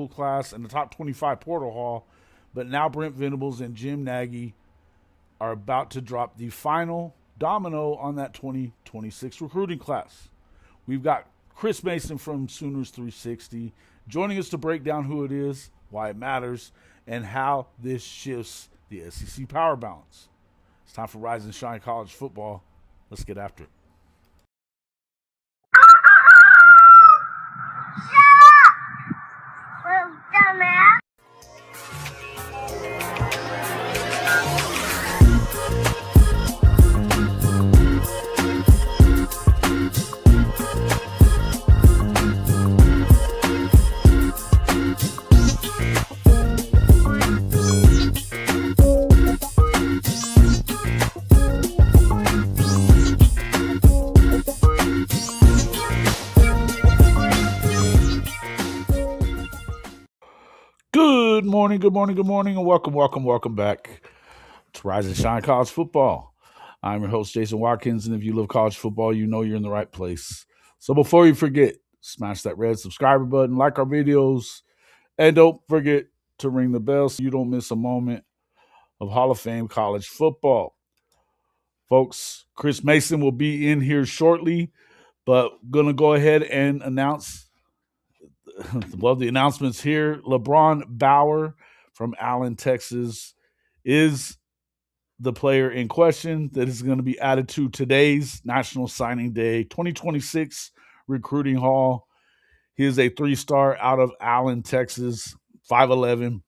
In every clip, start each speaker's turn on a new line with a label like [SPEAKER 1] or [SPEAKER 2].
[SPEAKER 1] tackle class and the top 25 portal haul, but now Brent Venables and Jim Nagy are about to drop the final domino on that 2026 recruiting class. We've got Chris Mason from Sooners 360 joining us to break down who it is, why it matters, and how this shifts the SEC power balance. It's time for Rise and Shine College Football. Let's get after it. Good morning, and welcome back to Rise and Shine College Football. I'm your host, Jason Watkins, and if you love college football, you know you're in the right place. So before you forget, smash that red subscriber button, like our videos, and don't forget to ring the bell so you don't miss a moment of Hall of Fame college football. Folks, Chris Mason will be in here shortly, but going to go ahead and announce the announcements here. LeBron Bauer from Allen, Texas, is the player in question that is going to be added to today's National Signing Day 2026 recruiting haul. He is a 3-star out of Allen, Texas, 5'11",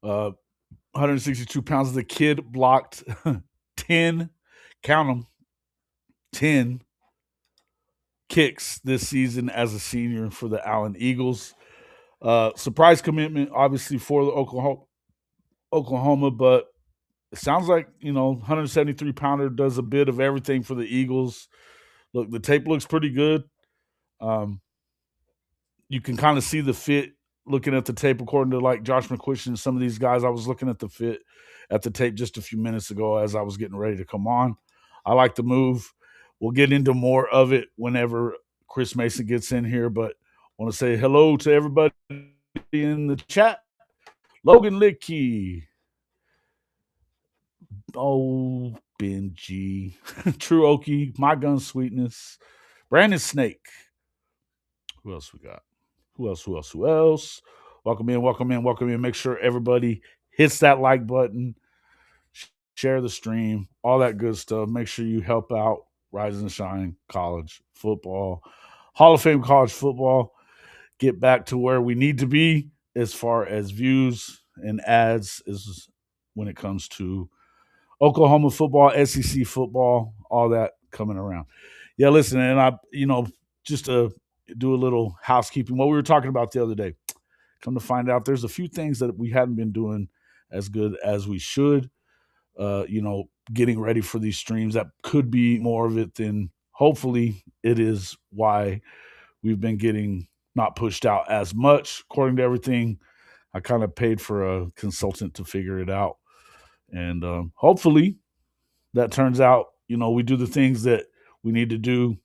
[SPEAKER 1] 162 pounds. The kid blocked 10, count them, 10 kicks this season as a senior for the Allen Eagles. Surprise commitment, obviously, for the Oklahoma, but it sounds like, 173-pounder does a bit of everything for the Eagles. Look, the tape looks pretty good. You can kind of see the fit looking at the tape, according to like Josh McCuistion and some of these guys. I was looking at the fit at the tape just a few minutes ago as I was getting ready to come on. I like the move. We'll get into more of it whenever Chris Mason gets in here, but I want to say hello to everybody in the chat. Logan Lickey. Oh, Benji. True Okie. My Gun Sweetness. Brandon Snake. Who else we got? Who else? Welcome in. Make sure everybody hits that like button. Share the stream. All that good stuff. Make sure you help out Rise and Shine College Football. Hall of Fame College Football. Get back to where we need to be as far as views and ads is when it comes to Oklahoma football, SEC football, all that coming around. Yeah, listen, and I, just to do a little housekeeping, what we were talking about the other day, come to find out there's a few things that we hadn't been doing as good as we should, getting ready for these streams. That could be more of it than hopefully it is why we've been getting not pushed out as much. According to everything, I kind of paid for a consultant to figure it out. And hopefully that turns out, we do the things that we need to do,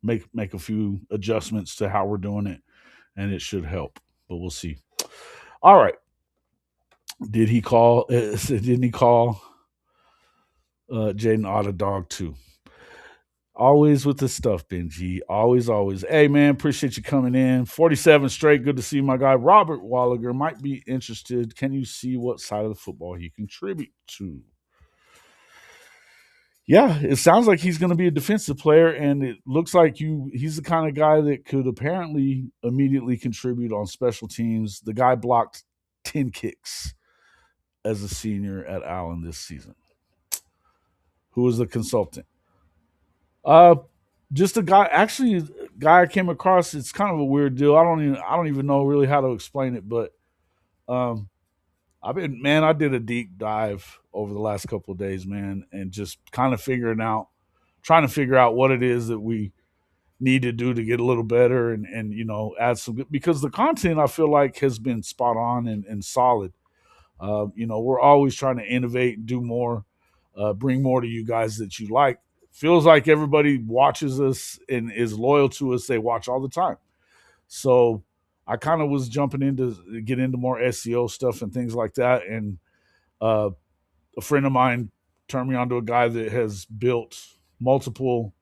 [SPEAKER 1] make a few adjustments to how we're doing it, and it should help. But we'll see. All right. Didn't he call Jaden Otta Dawg too? Always with the stuff, Benji. Always. Hey, man, appreciate you coming in. 47 straight. Good to see my guy. Robert Walliger might be interested. Can you see what side of the football he contribute to? Yeah, it sounds like he's going to be a defensive player, and it looks like he's the kind of guy that could apparently immediately contribute on special teams. The guy blocked 10 kicks as a senior at Allen this season. Who was the consultant? Just a guy. Actually, a guy I came across. It's kind of a weird deal. I don't even know really how to explain it, but I did a deep dive over the last couple of days, man, and just kind of trying to figure out what it is that we need to do to get a little better and add some, because the content I feel like has been spot on and solid. We're always trying to innovate and do more, bring more to you guys that you like. Feels like everybody watches us and is loyal to us. They watch all the time. So I kind of was jumping into get into more SEO stuff and things like that, and uh, a friend of mine turned me on to a guy that has built multiple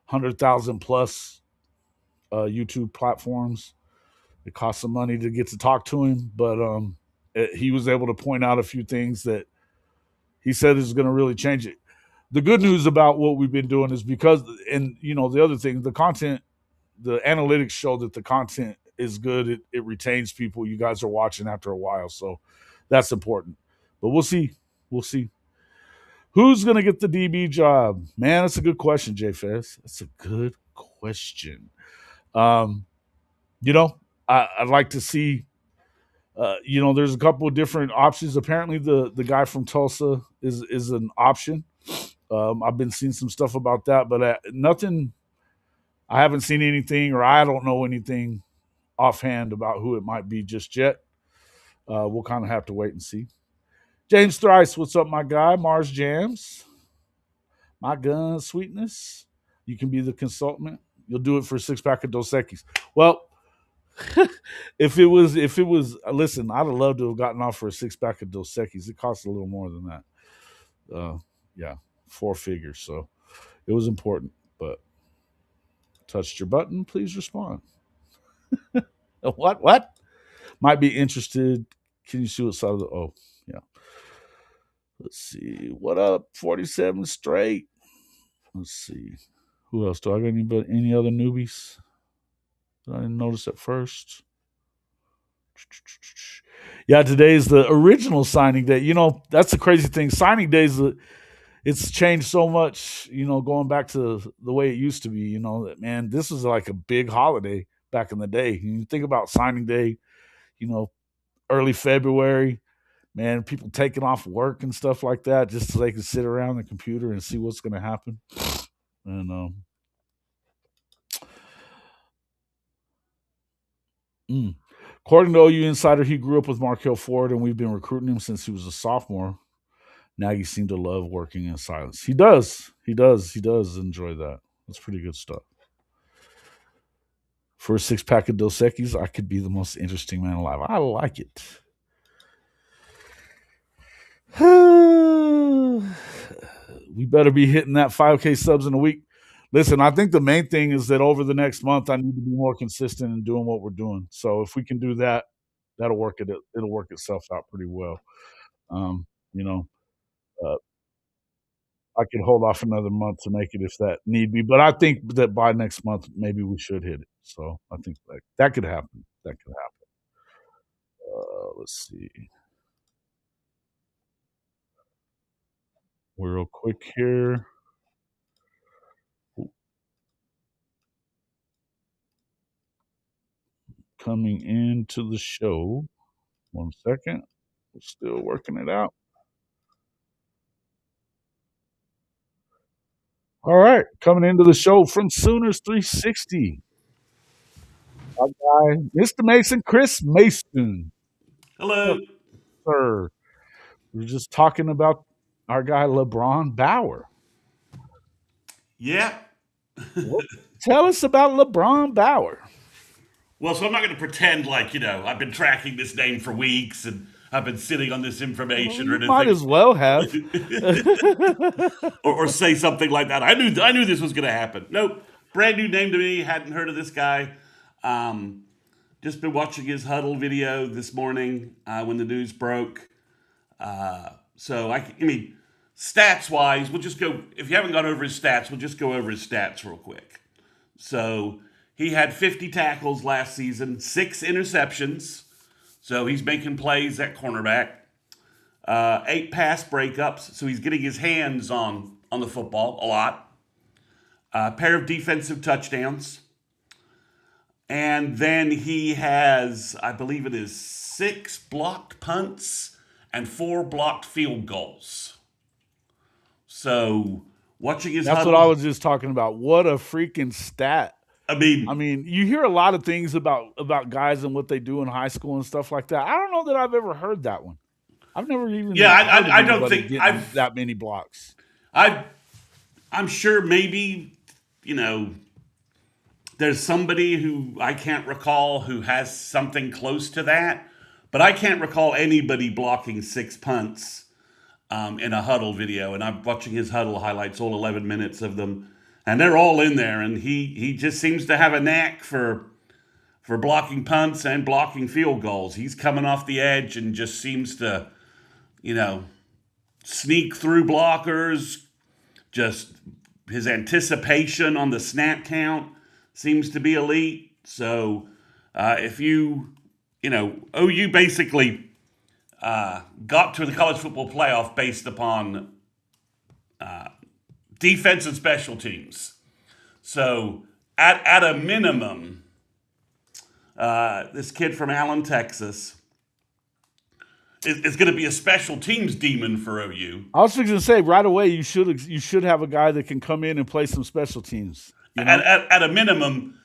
[SPEAKER 1] 100,000 plus YouTube platforms. It cost some money to get to talk to him, but he was able to point out a few things that he said is going to really change it. The good news about what we've been doing is because, and the other thing, the content, the analytics show that the content is good. It retains people. You guys are watching after a while, so that's important. But we'll see. We'll see. Who's going to get the DB job? Man, that's a good question, Jay Fez. That's a good question. Um, I'd like to see. There's a couple of different options. Apparently, the guy from Tulsa is an option. I've been seeing some stuff about that, but nothing. I haven't seen anything, or I don't know anything offhand about who it might be just yet. We'll kind of have to wait and see. James Thrice, what's up, my guy? Mars Jams, my gun sweetness. You can be the consultant. You'll do it for a 6-pack of Dos Equis. Well, if it was, listen, I'd have loved to have gotten off for a 6-pack of Dos Equis. It costs a little more than that. Yeah, 4 figures. So it was important, but touched your button. Please respond. What? Might be interested. Can you see what side of the? Oh, yeah. Let's see. What up? 47 straight. Let's see. Who else? Do I got any other newbies that I didn't notice at first? Yeah, today's the original signing day. That's the crazy thing. Signing days, it's changed so much, going back to the way it used to be, that, man, this was like a big holiday back in the day. You think about signing day, early February, man, people taking off work and stuff like that just so they can sit around the computer and see what's going to happen. And according to OU Insider, he grew up with Markel Ford, and we've been recruiting him since he was a sophomore. Nagy seemed to love working in silence. He does. He does enjoy that. That's pretty good stuff. For a 6-pack of Dos Equis, I could be the most interesting man alive. I like it. We better be hitting that 5K subs in a week. Listen, I think the main thing is that over the next month, I need to be more consistent in doing what we're doing. So if we can do that, that'll work it. It'll work itself out pretty well. Um, you know, uh, I could hold off another month to make it if that need be, but I think that by next month, maybe we should hit it. So I think that could happen. That could happen. Let's see. Real quick here. Coming into the show. 1 second. We're still working it out. All right. Coming into the show from Sooners 360. Our guy, Mr. Mason, Chris Mason.
[SPEAKER 2] Hello.
[SPEAKER 1] Sir. We were just talking about our guy, LeBron Bauer.
[SPEAKER 2] Yeah.
[SPEAKER 1] Tell us about LeBron Bauer.
[SPEAKER 2] Well, so I'm not going to pretend like, I've been tracking this name for weeks and I've been sitting on this information or
[SPEAKER 1] You might as
[SPEAKER 2] anything.
[SPEAKER 1] well have.
[SPEAKER 2] or say something like that. I knew this was going to happen. Nope. Brand new name to me. Hadn't heard of this guy. Just been watching his huddle video this morning when the news broke. So I mean, stats wise, we'll just go. If you haven't gone over his stats, we'll just go over his stats real quick. So he had 50 tackles last season, 6 interceptions. So he's making plays at cornerback. 8 pass breakups, so he's getting his hands on the football a lot. A pair of defensive touchdowns. And then he has, I believe it is 6 blocked punts and 4 blocked field goals. So watching his
[SPEAKER 1] That's
[SPEAKER 2] huddle,
[SPEAKER 1] what I was just talking about. What a freaking stat.
[SPEAKER 2] I
[SPEAKER 1] I
[SPEAKER 2] mean,
[SPEAKER 1] mean, you hear a lot of things about guys and what they do in high school and stuff like that. I don't know that I've ever heard that one. I've never even
[SPEAKER 2] yeah,
[SPEAKER 1] heard of
[SPEAKER 2] I don't
[SPEAKER 1] anybody
[SPEAKER 2] think
[SPEAKER 1] getting that many blocks.
[SPEAKER 2] I'm sure maybe, there's somebody who I can't recall who has something close to that, but I can't recall anybody blocking 6 punts in a huddle video. And I'm watching his huddle highlights, all 11 minutes of them, and they're all in there. And he just seems to have a knack for blocking punts and blocking field goals. He's coming off the edge and just seems to, you know, sneak through blockers. Just his anticipation on the snap count seems to be elite. So if OU basically got to the college football playoff based upon defense and special teams. So at a minimum, this kid from Allen, Texas, is going to be a special teams demon for OU.
[SPEAKER 1] I was going to say right away you should have a guy that can come in and play some special teams. You know?
[SPEAKER 2] At a minimum,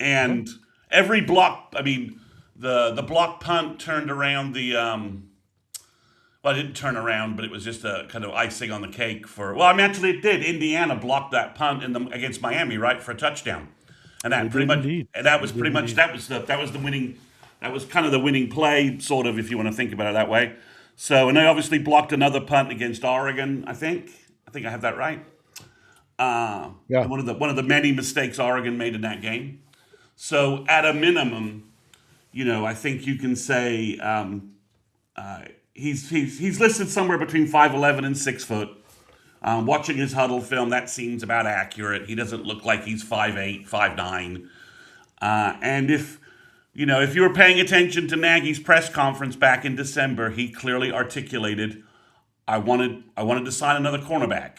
[SPEAKER 2] and every block. I mean, the block punt turned around the. Well, it didn't turn around, but it was just a kind of icing on the cake for. Well, I mean, actually, it did. Indiana blocked that punt against Miami, right, for a touchdown, and that pretty much.
[SPEAKER 1] Indeed.
[SPEAKER 2] And that was pretty much that was the winning. That was kind of the winning play, sort of, if you want to think about it that way. So, and they obviously blocked another punt against Oregon. I think I have that right.
[SPEAKER 1] Yeah.
[SPEAKER 2] One of the many mistakes Oregon made in that game. So, at a minimum, I think you can say he's listed somewhere between 5'11" and 6 foot. Watching his huddle film, that seems about accurate. He doesn't look like he's 5'8", 5'9". And if you were paying attention to Nagy's press conference back in December, he clearly articulated, I wanted to sign another cornerback.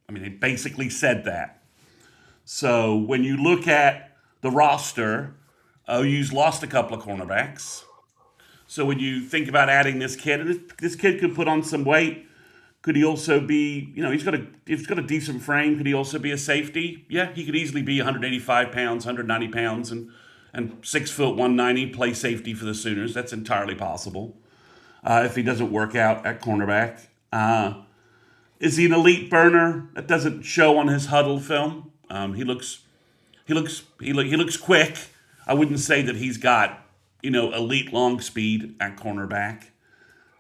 [SPEAKER 2] I mean, he basically said that. So when you look at the roster, OU's lost a couple of cornerbacks. So when you think about adding this kid, and this kid could put on some weight, could he also be, he's got a decent frame. Could he also be a safety? Yeah, he could easily be 185 pounds, 190 pounds, and 6 foot 190, play safety for the Sooners. That's entirely possible if he doesn't work out at cornerback. Is he an elite burner? That doesn't show on his huddle film. He looks quick. I wouldn't say that he's got elite long speed at cornerback.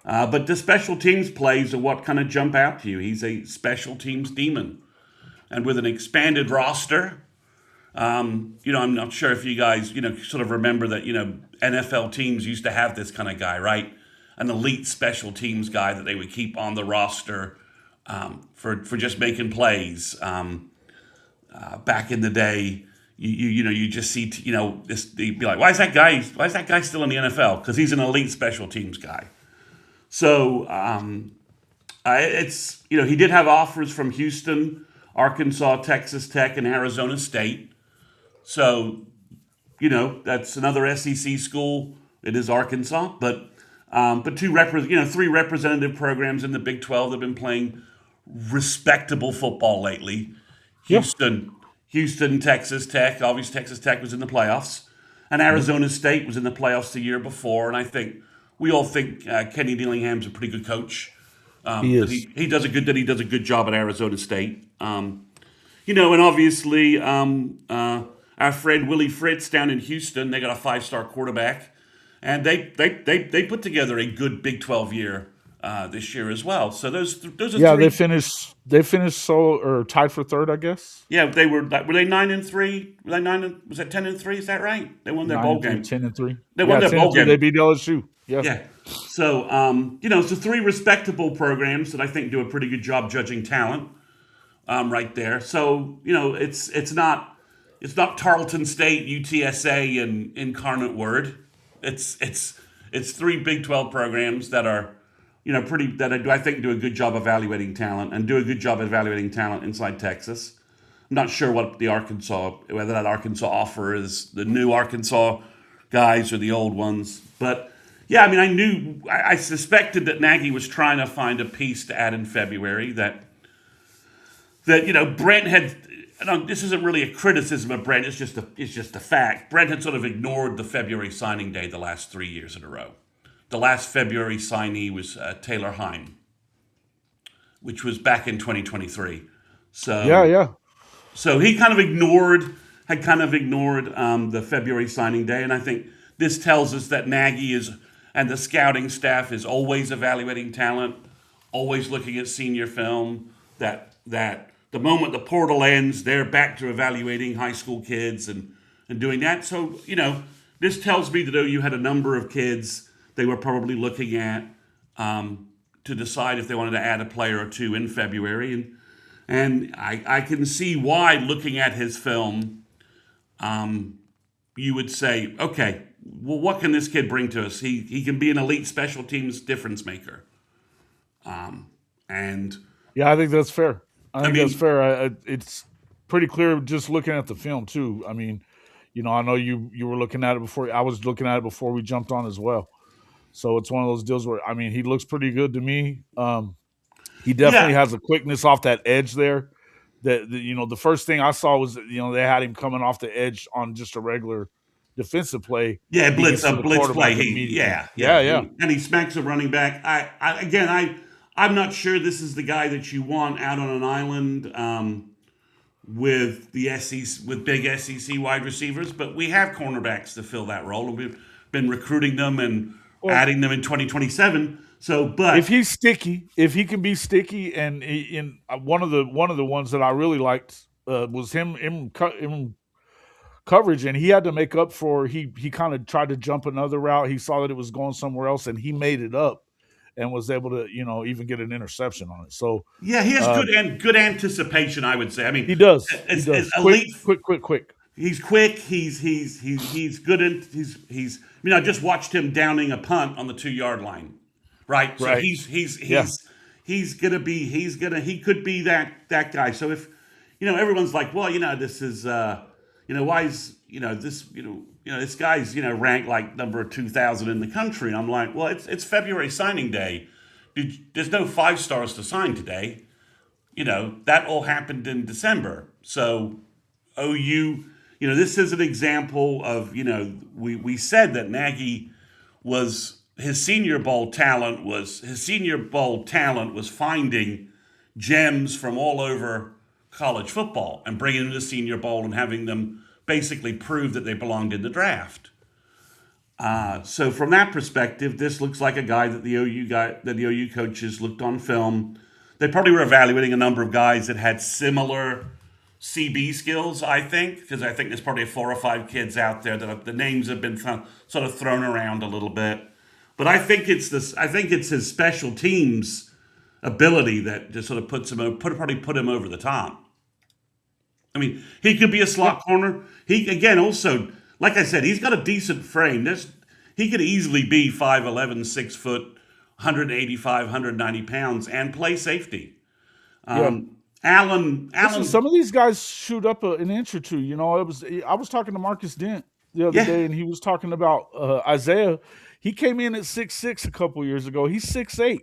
[SPEAKER 2] But the special teams plays are what kind of jump out to you. He's a special teams demon, and with an expanded roster. I'm not sure if you guys, sort of remember that, NFL teams used to have this kind of guy, right? An elite special teams guy that they would keep on the roster for just making plays. Back in the day, you just see, you'd be like, why is that guy still in the NFL? Because he's an elite special teams guy. So he did have offers from Houston, Arkansas, Texas Tech, and Arizona State. So, that's another SEC school. It is Arkansas, but three representative programs in the Big 12 that have been playing respectable football lately. Houston, Texas Tech. Obviously, Texas Tech was in the playoffs, and Arizona State was in the playoffs the year before. And I think we all think Kenny Dillingham's a pretty good coach.
[SPEAKER 1] He is.
[SPEAKER 2] He does a good job at Arizona State. And obviously. Our friend Willie Fritz down in Houston, they got a 5-star quarterback, and they put together a good Big 12 year this year as well. So those are
[SPEAKER 1] three. They finished tied for third, I guess.
[SPEAKER 2] Yeah, they were they 9-3? Was that 10-3? Is that right? They won their bowl game.
[SPEAKER 1] 10-3.
[SPEAKER 2] They won their bowl game.
[SPEAKER 1] They beat LSU.
[SPEAKER 2] Yeah. So so three respectable programs that I think do a pretty good job judging talent. Right there. So it's not Tarleton State, UTSA, and Incarnate Word. It's three Big 12 programs that are, I think do a good job evaluating talent and do a good job evaluating talent inside Texas. I'm not sure whether that Arkansas offer is the new Arkansas guys or the old ones. But yeah, I mean, I suspected that Nagy was trying to find a piece to add in February that Brent had. And this isn't really a criticism of Brent. It's just a fact. Brent had sort of ignored the February signing day the last 3 years in a row. The last February signee was Taylor Heim, which was back in 2023. So
[SPEAKER 1] yeah.
[SPEAKER 2] So he kind of ignored had kind of ignored the February signing day, and I think this tells us that Nagy is and the scouting staff is always evaluating talent, always looking at senior film. That the moment the portal ends, they're back to evaluating high school kids and doing that. So this tells me that OU had a number of kids they were probably looking at to decide if they wanted to add a player or two in February, and I can see why, looking at his film, you would say, okay, well, what can this kid bring to us? He can be an elite special teams difference maker. And
[SPEAKER 1] Yeah, I think that's fair. I
[SPEAKER 2] I
[SPEAKER 1] think that's
[SPEAKER 2] mean,
[SPEAKER 1] fair. It's pretty clear just looking at the film too. I mean, I know you were looking at it before. I was looking at it before we jumped on as well. So it's one of those deals where, I mean, he looks pretty good to me. He definitely
[SPEAKER 2] yeah,
[SPEAKER 1] has a quickness off that edge there. The first thing I saw was they had him coming off the edge on just a regular defensive play.
[SPEAKER 2] yeah,
[SPEAKER 1] He
[SPEAKER 2] blitz
[SPEAKER 1] gets to
[SPEAKER 2] up,
[SPEAKER 1] the
[SPEAKER 2] blitz play.
[SPEAKER 1] quarterback
[SPEAKER 2] He,
[SPEAKER 1] immediately.
[SPEAKER 2] yeah,
[SPEAKER 1] Yeah,
[SPEAKER 2] yeah,
[SPEAKER 1] yeah.
[SPEAKER 2] and he smacks a running back. I'm not sure this is the guy that you want out on an island with the SEC, with big SEC wide receivers, but we have cornerbacks to fill that role, and we've been recruiting them and
[SPEAKER 1] Well,
[SPEAKER 2] adding them in 2027. So, but
[SPEAKER 1] if he's sticky, if he can be sticky, and in one of the ones that I really liked was him coverage, and he had to make up for he kind of tried to jump another route. He saw that it was going somewhere else, and he made it up and was able to even get an interception on it. So
[SPEAKER 2] yeah, he has
[SPEAKER 1] uh,
[SPEAKER 2] good anticipation, I would say. I mean,
[SPEAKER 1] he
[SPEAKER 2] as
[SPEAKER 1] does quick,
[SPEAKER 2] elite.
[SPEAKER 1] quick, quick, quick.
[SPEAKER 2] He's quick. He's good. He's. I just watched him downing a punt on the 2 yard line. Right. So
[SPEAKER 1] Right. Yeah.
[SPEAKER 2] he could be that guy. So if everyone's like, well, this is why is this guy's ranked like number 2,000 in the country, and I'm like, well, it's February signing day. There's no 5 stars to sign today. That all happened in December. So OU, this is an example of, we said that Nagy was his Senior Bowl talent was finding gems from all over college football and bringing them to the Senior Bowl and having them basically prove that they belonged in the draft. So from that perspective, this looks like a guy that the OU coaches looked on film. They probably were evaluating a number of guys that had similar CB skills, I think, because I think there's probably 4 or 5 kids out there that the names have been sort of thrown around a little bit. But I think it's this. I think it's his special teams ability that just sort of probably put him over the top. I mean, he could be a slot corner. He again also, like I said, he's got a decent frame. He could easily be 5'11", 6 foot, 185, 190 pounds, and play safety.
[SPEAKER 1] Yeah.
[SPEAKER 2] Allen.
[SPEAKER 1] Listen, some of these guys shoot up an inch or two. I was talking to Marcus Dent the other
[SPEAKER 2] Yeah,
[SPEAKER 1] day, and he was talking about Isaiah. He came in at 6'6" a couple years ago. He's 6'8"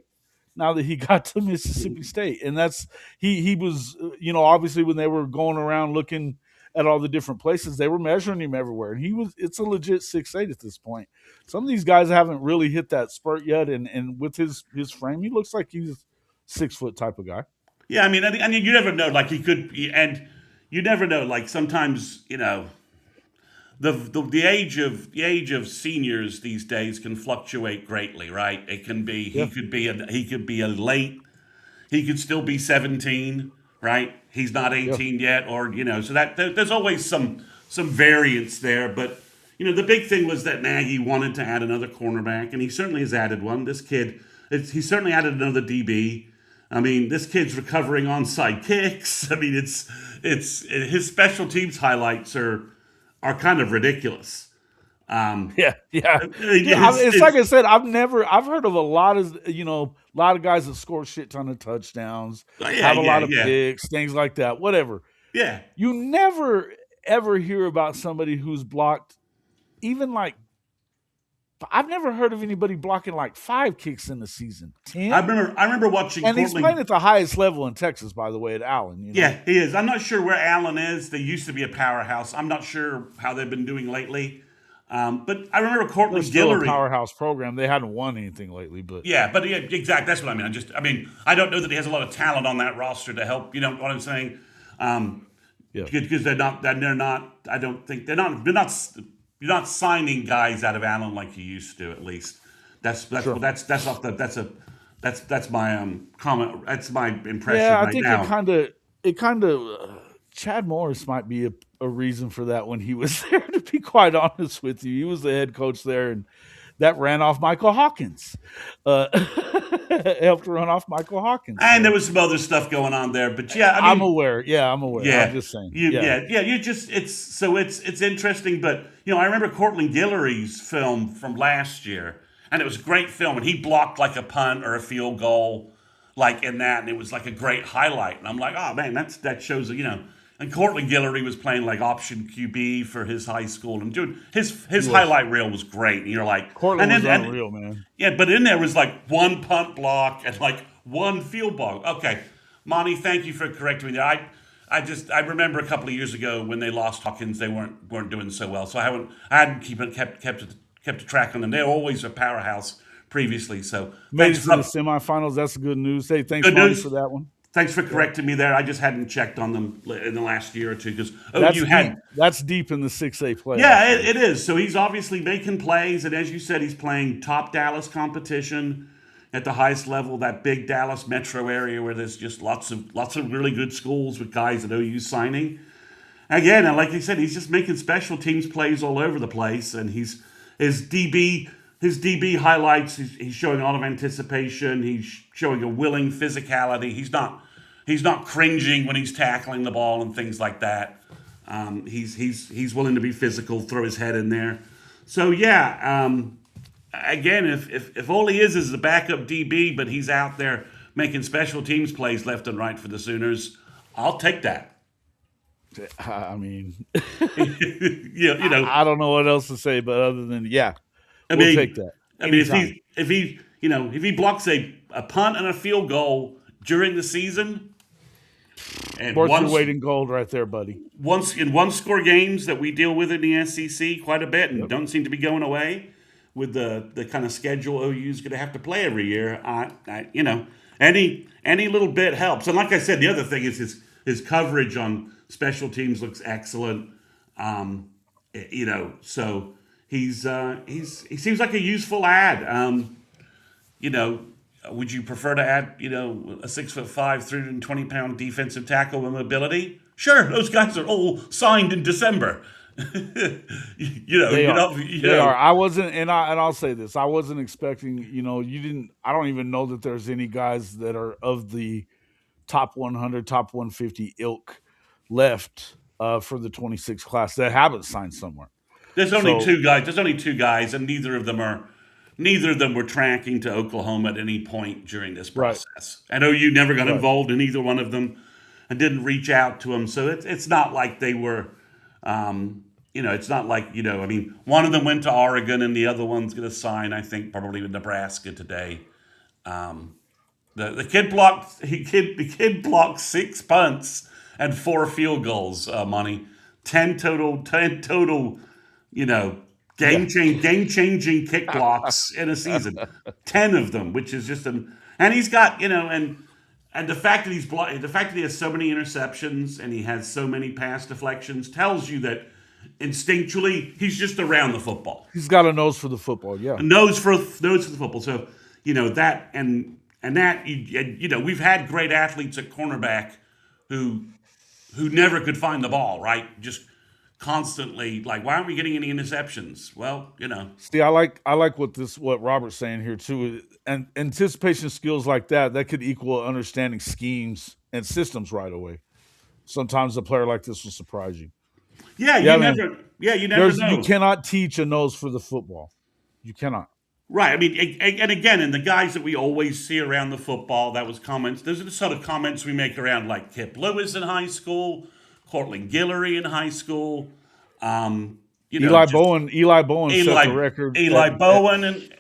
[SPEAKER 1] now that he got to Mississippi State, and that's he was obviously when they were going around looking at all the different places, they were measuring him everywhere, and it's a legit 6'8" at this point. Some of these guys haven't really hit that spurt yet, and with his frame, he looks like he's 6 foot type of guy.
[SPEAKER 2] yeah. I mean, and you never know. Like and you never know. Like sometimes, the age of seniors these days can fluctuate greatly, right? It can be
[SPEAKER 1] Yeah.
[SPEAKER 2] he could be a late, he could still be 17, right? He's not
[SPEAKER 1] Yeah.
[SPEAKER 2] 18 yet, or so there's always some variance there. But the big thing was that Nagy wanted to add another cornerback, and he certainly has added one. This kid, he certainly added another DB. I mean, this kid's recovering onside kicks. I mean, it's his special teams highlights are kind of ridiculous.
[SPEAKER 1] Yeah, yeah. It's
[SPEAKER 2] His,
[SPEAKER 1] like I said, I've heard of a lot of guys that score a shit ton of touchdowns,
[SPEAKER 2] yeah,
[SPEAKER 1] have a
[SPEAKER 2] yeah,
[SPEAKER 1] lot of
[SPEAKER 2] yeah,
[SPEAKER 1] picks, things like that, whatever.
[SPEAKER 2] yeah.
[SPEAKER 1] You never ever hear about somebody who's blocked even like I've never heard of anybody blocking like 5 kicks in the season. 10?
[SPEAKER 2] I remember watching
[SPEAKER 1] And he's
[SPEAKER 2] Cortland.
[SPEAKER 1] playing at the highest level in Texas, by the way, at Allen.
[SPEAKER 2] Yeah, he is. I'm not sure where Allen is. They used to be a powerhouse. I'm not sure how they've been doing lately. But I remember
[SPEAKER 1] They're
[SPEAKER 2] Cortland
[SPEAKER 1] still a
[SPEAKER 2] Guillory.
[SPEAKER 1] powerhouse program. They hadn't won anything lately, but
[SPEAKER 2] Yeah, but yeah, exactly. That's what I mean. I don't know that he has a lot of talent on that roster to help. You know what I'm saying?
[SPEAKER 1] Yeah,
[SPEAKER 2] because they're not. I don't think they're not. You're not signing guys out of Allen like you used to. At least
[SPEAKER 1] sure.
[SPEAKER 2] that's off the that's my comment. That's my
[SPEAKER 1] Yeah,
[SPEAKER 2] impression
[SPEAKER 1] I
[SPEAKER 2] right
[SPEAKER 1] think
[SPEAKER 2] now.
[SPEAKER 1] it kind of Chad Morris might be a reason for that when he was there. To be quite honest with you, he was the head coach there, and that ran off Michael Hawkins. Uh, helped run off Michael Hawkins.
[SPEAKER 2] And there
[SPEAKER 1] So
[SPEAKER 2] was some other stuff going on there, but yeah, I
[SPEAKER 1] I'm
[SPEAKER 2] mean,
[SPEAKER 1] aware. Yeah, I'm aware. I'm
[SPEAKER 2] yeah,
[SPEAKER 1] just saying. Yeah,
[SPEAKER 2] you just it's interesting, but I remember Cortland Guillory's film from last year, and it was a great film, and he blocked like a punt or a field goal, like in that, and it was like a great highlight, and I'm like, oh man, that shows And Cortland Guillory was playing like option QB for his high school, and dude,
[SPEAKER 1] he
[SPEAKER 2] his
[SPEAKER 1] was.
[SPEAKER 2] highlight reel was great, and you're like,
[SPEAKER 1] Cortland
[SPEAKER 2] and
[SPEAKER 1] was
[SPEAKER 2] then
[SPEAKER 1] unreal, man.
[SPEAKER 2] yeah, but in there was like one punt block and like one field block. Okay, Monty, thank you for correcting me there. I remember a couple of years ago when they lost Hawkins, they weren't doing so well. So I hadn't kept a track on them. They were always a powerhouse previously. So
[SPEAKER 1] Made
[SPEAKER 2] thanks
[SPEAKER 1] it to the
[SPEAKER 2] for
[SPEAKER 1] semifinals. That's good news. Hey, thanks,
[SPEAKER 2] good
[SPEAKER 1] Monty, for
[SPEAKER 2] news.
[SPEAKER 1] that one.
[SPEAKER 2] Thanks for
[SPEAKER 1] Yeah,
[SPEAKER 2] correcting me there. I just hadn't checked on them in the last year or two because
[SPEAKER 1] that's
[SPEAKER 2] you
[SPEAKER 1] deep.
[SPEAKER 2] had.
[SPEAKER 1] That's deep in the 6A playoffs,
[SPEAKER 2] Yeah,
[SPEAKER 1] man.
[SPEAKER 2] it is. So he's obviously making plays, and as you said, he's playing top Dallas competition at the highest level. That big Dallas metro area where there's just lots of really good schools with guys at OU signing. Again, and like you said, he's just making special teams plays all over the place, and his DB his DB highlights. He's showing a lot of anticipation. He's showing a willing physicality. He's not cringing when he's tackling the ball and things like that. He's willing to be physical, throw his head in there. So yeah, again, if all he is a backup DB, but he's out there making special teams plays left and right for the Sooners, I'll take that.
[SPEAKER 1] I mean,
[SPEAKER 2] you, you know,
[SPEAKER 1] I don't know what else to say, but other than yeah,
[SPEAKER 2] I
[SPEAKER 1] we'll take
[SPEAKER 2] mean,
[SPEAKER 1] that
[SPEAKER 2] I mean, if
[SPEAKER 1] anytime.
[SPEAKER 2] he blocks a punt and a field goal during the season, and
[SPEAKER 1] Worth your weight in gold, right there, buddy.
[SPEAKER 2] once in one score games that we deal with in the SEC quite a bit and
[SPEAKER 1] Yep.
[SPEAKER 2] don't seem to be going away with the kind of schedule OU's going to have to play every year. Any little bit helps. And like I said, the other thing is his coverage on special teams looks excellent. So he seems like a useful ad. You know, would you prefer to add, a 6'5", 320-pound defensive tackle with mobility? Sure, those guys are all signed in December. you know,
[SPEAKER 1] They
[SPEAKER 2] you
[SPEAKER 1] are.
[SPEAKER 2] know, you
[SPEAKER 1] They are.
[SPEAKER 2] know.
[SPEAKER 1] I wasn't, and I'll say this: I wasn't expecting. You didn't. I don't even know that there's any guys that are of the top 100, top 150 ilk left for the 26 class that haven't signed somewhere.
[SPEAKER 2] There's only
[SPEAKER 1] So
[SPEAKER 2] two guys. There's only two guys, and neither of them were tracking to Oklahoma at any point during this
[SPEAKER 1] right,
[SPEAKER 2] process. I know you never got
[SPEAKER 1] right.
[SPEAKER 2] involved in either one of them and didn't reach out to them, so it's not like they were. It's not like I mean, one of them went to Oregon, and the other one's going to sign, I think, probably with Nebraska today. The kid blocked 6 punts and 4 field goals. Money, 10 total. You know,
[SPEAKER 1] Yeah.
[SPEAKER 2] game changing kick blocks in a season. 10 of them, which is just and he's got and the fact that the fact that he has so many interceptions and he has so many pass deflections tells you that instinctually he's just around the football.
[SPEAKER 1] He's got a nose for the football. Yeah.
[SPEAKER 2] Knows for the football. So that and that we've had great athletes at cornerback who never could find the ball, right? Just constantly like, why aren't we getting any interceptions? Well,
[SPEAKER 1] See, I like what Robert's saying here too. And anticipation skills like that could equal understanding schemes and systems right away. Sometimes a player like this will surprise you.
[SPEAKER 2] yeah,
[SPEAKER 1] Yeah, man.
[SPEAKER 2] you never
[SPEAKER 1] You
[SPEAKER 2] know.
[SPEAKER 1] cannot teach a nose for the football. You cannot.
[SPEAKER 2] Right. I mean, and again, and the guys that we always see around the football, that was comments. Those are the sort of comments we make around like Kip Lewis in high school, Cortland Guillory in high school. Just
[SPEAKER 1] Eli Bowen set the
[SPEAKER 2] Eli
[SPEAKER 1] record
[SPEAKER 2] Eli
[SPEAKER 1] at
[SPEAKER 2] Bowen, and